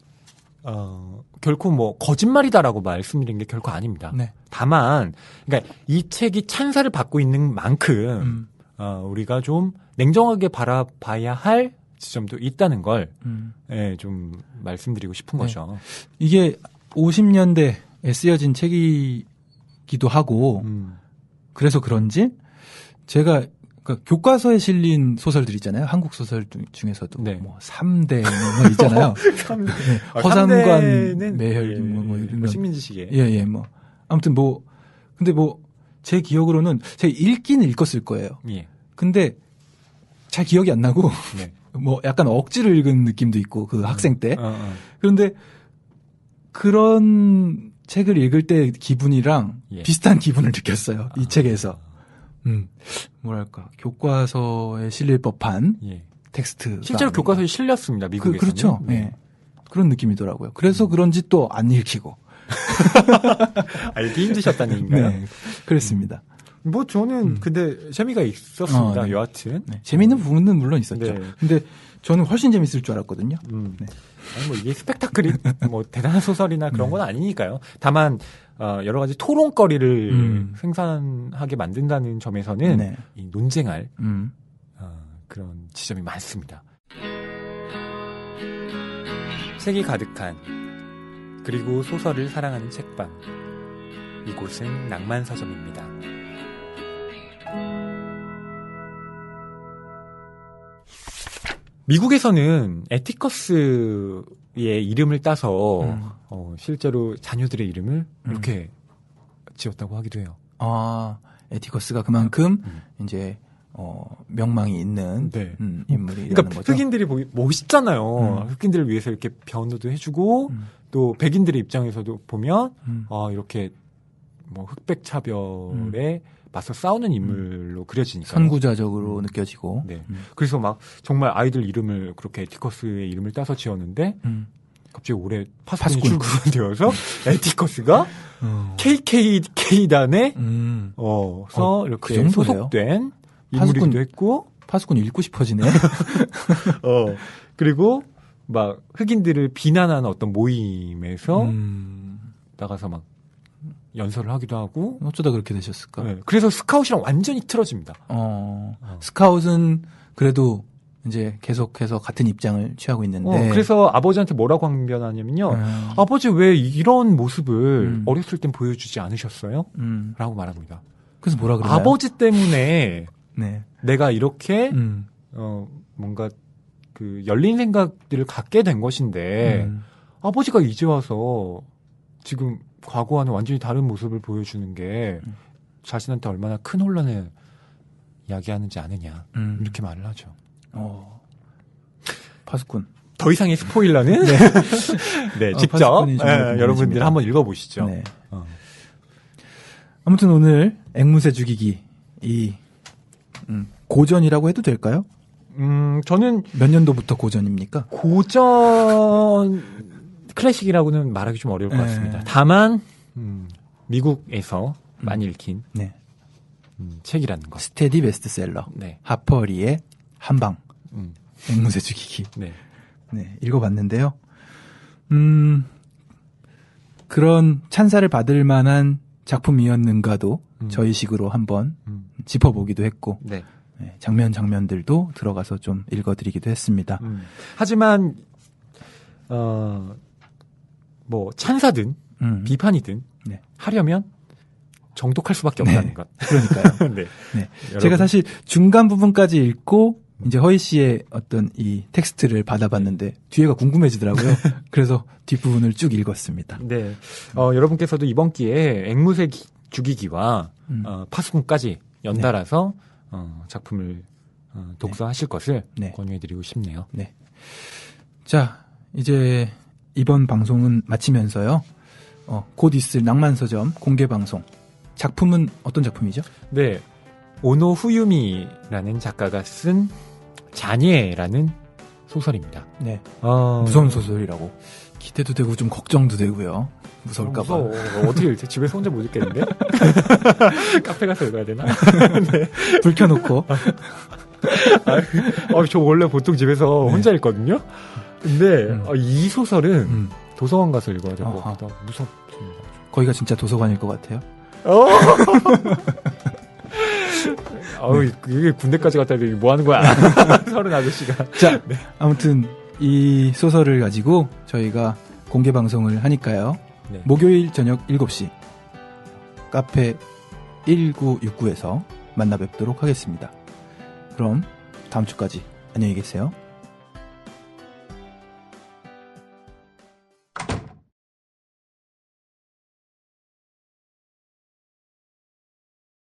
결코 뭐 거짓말이다라고 말씀드린 게 결코 아닙니다. 네. 다만 그러니까 이 책이 찬사를 받고 있는 만큼 우리가 좀 냉정하게 바라봐야 할 지점도 있다는 걸 좀 말씀드리고 싶은 거죠. 이게 50년대에 쓰여진 책이기도 하고 그래서 그런지 제가 그러니까 교과서에 실린 소설들 있잖아요. 한국 소설 중에서도 네. 뭐 3대 뭐 있잖아요. 네. 허상관 매혈 뭐 이런 식민지시계. 예, 뭐 아무튼 뭐 근데 뭐 제 기억으로는 제가 읽기는 읽었을 거예요. 예. 근데 잘 기억이 안 나고 네. 뭐 약간 억지로 읽은 느낌도 있고 그 학생 때. 그런데 그런 책을 읽을 때 기분이랑 비슷한 기분을 느꼈어요. 이 책에서. 뭐랄까 교과서에 실릴 법한 텍스트. 실제로 교과서에 실렸습니다. 미국에서는. 그렇죠. 네. 그런 느낌이더라고요. 그래서 그런지 또 안 읽히고. 알기 힘드셨다는 얘기인가요? 네, 그랬습니다. 뭐 저는 근데 재미가 있었습니다. 네. 여하튼 재미있는 부분은 물론 있었죠. 네. 근데 저는 훨씬 재밌을 줄 알았거든요. 네. 아니 뭐 이게 스펙타클이 뭐 대단한 소설이나 그런 건 아니니까요. 다만 여러 가지 토론거리를 생산하게 만든다는 점에서는 이 논쟁할 그런 지점이 많습니다. 책이 가득한 그리고 소설을 사랑하는 책방. 이곳은 낭만 서점입니다. 미국에서는 에티커스의 이름을 따서 실제로 자녀들의 이름을 이렇게 지었다고 하기도 해요. 아, 에티커스가 그만큼 이제 명망이 있는 인물이라는 그러니까 거죠. 흑인들이 멋있잖아요. 흑인들을 위해서 이렇게 변호도 해주고 또 백인들의 입장에서도 보면 이렇게 뭐 흑백 차별에 맞서 싸우는 인물로 그려지니까 선구자적으로 느껴지고. 네. 그래서 막 정말 아이들 이름을 그렇게 에티커스의 이름을 따서 지었는데 갑자기 올해 파스콘이 출간되어서 에티커스가 KKK단에 서 이렇게 그 소속된 인물이기도 했고 파스콘 읽고 싶어지네. 그리고 막 흑인들을 비난하는 어떤 모임에서 나가서 막 연설을 하기도 하고. 어쩌다 그렇게 되셨을까? 네. 그래서 스카웃이랑 완전히 틀어집니다. 스카웃은 그래도 이제 계속해서 같은 입장을 취하고 있는데. 그래서 아버지한테 뭐라고 항변하냐면요. 아버지 왜 이런 모습을 어렸을 땐 보여주지 않으셨어요? 라고 말합니다. 그래서 뭐라 그러나요? 아버지 때문에 네. 내가 이렇게 뭔가 그 열린 생각들을 갖게 된 것인데 아버지가 이제 와서 지금 과거와는 완전히 다른 모습을 보여주는 게 자신한테 얼마나 큰 혼란을 야기하는지 아느냐 이렇게 말을 하죠. 파스콘. 더 이상의 스포일러는 네, 직접 여러분들 한번 읽어보시죠. 네. 아무튼 오늘 앵무새 죽이기 이 고전이라고 해도 될까요? 저는 몇 년도부터 고전입니까? 고전 클래식이라고는 말하기 좀 어려울 것 같습니다. 다만 미국에서 많이 읽힌 책이라는 것. 스테디 베스트셀러. 네. 하퍼리의 한방. 앵무새 죽이기. 네. 네, 읽어봤는데요. 그런 찬사를 받을 만한 작품이었는가도 저희 식으로 한번 짚어보기도 했고 네. 네, 장면들도 들어가서 좀 읽어드리기도 했습니다. 하지만 뭐 찬사든 비판이든 네. 하려면 정독할 수밖에 없다는 네. 것. 그러니까요. 네. 네. 제가 사실 중간 부분까지 읽고 이제 허희 씨의 어떤 이 텍스트를 받아봤는데 뒤에가 궁금해지더라고요. 그래서 뒷부분을 쭉 읽었습니다. 네. 여러분께서도 이번 기회에 앵무새 죽이기와 파수꾼까지 연달아서 작품을 독서하실 것을 네. 권유해드리고 싶네요. 네. 자, 이제 이번 방송은 마치면서요. 곧 있을 낭만서점 공개 방송. 작품은 어떤 작품이죠? 네. 오노 후유미라는 작가가 쓴 잔예라는 소설입니다. 네. 무서운 소설이라고. 기대도 되고 좀 걱정도 되고요. 무서울까봐. 무서워. 어떻게 읽지? 집에서 혼자 못 읽겠는데? 카페 가서 읽어야 되나? 네. 불 켜놓고. 저 원래 보통 집에서 혼자 읽거든요? 근데 이 소설은 도서관 가서 읽어야 될 것 같다. 무섭습니다. 거기가 진짜 도서관일 것 같아요. 이게 군대까지 갔다 오더니 뭐 하는 거야? 서른 아저씨가. 자, 네. 아무튼 이 소설을 가지고 저희가 공개 방송을 하니까요. 네. 목요일 저녁 7시 카페 1969에서 만나 뵙도록 하겠습니다. 그럼 다음 주까지 안녕히 계세요.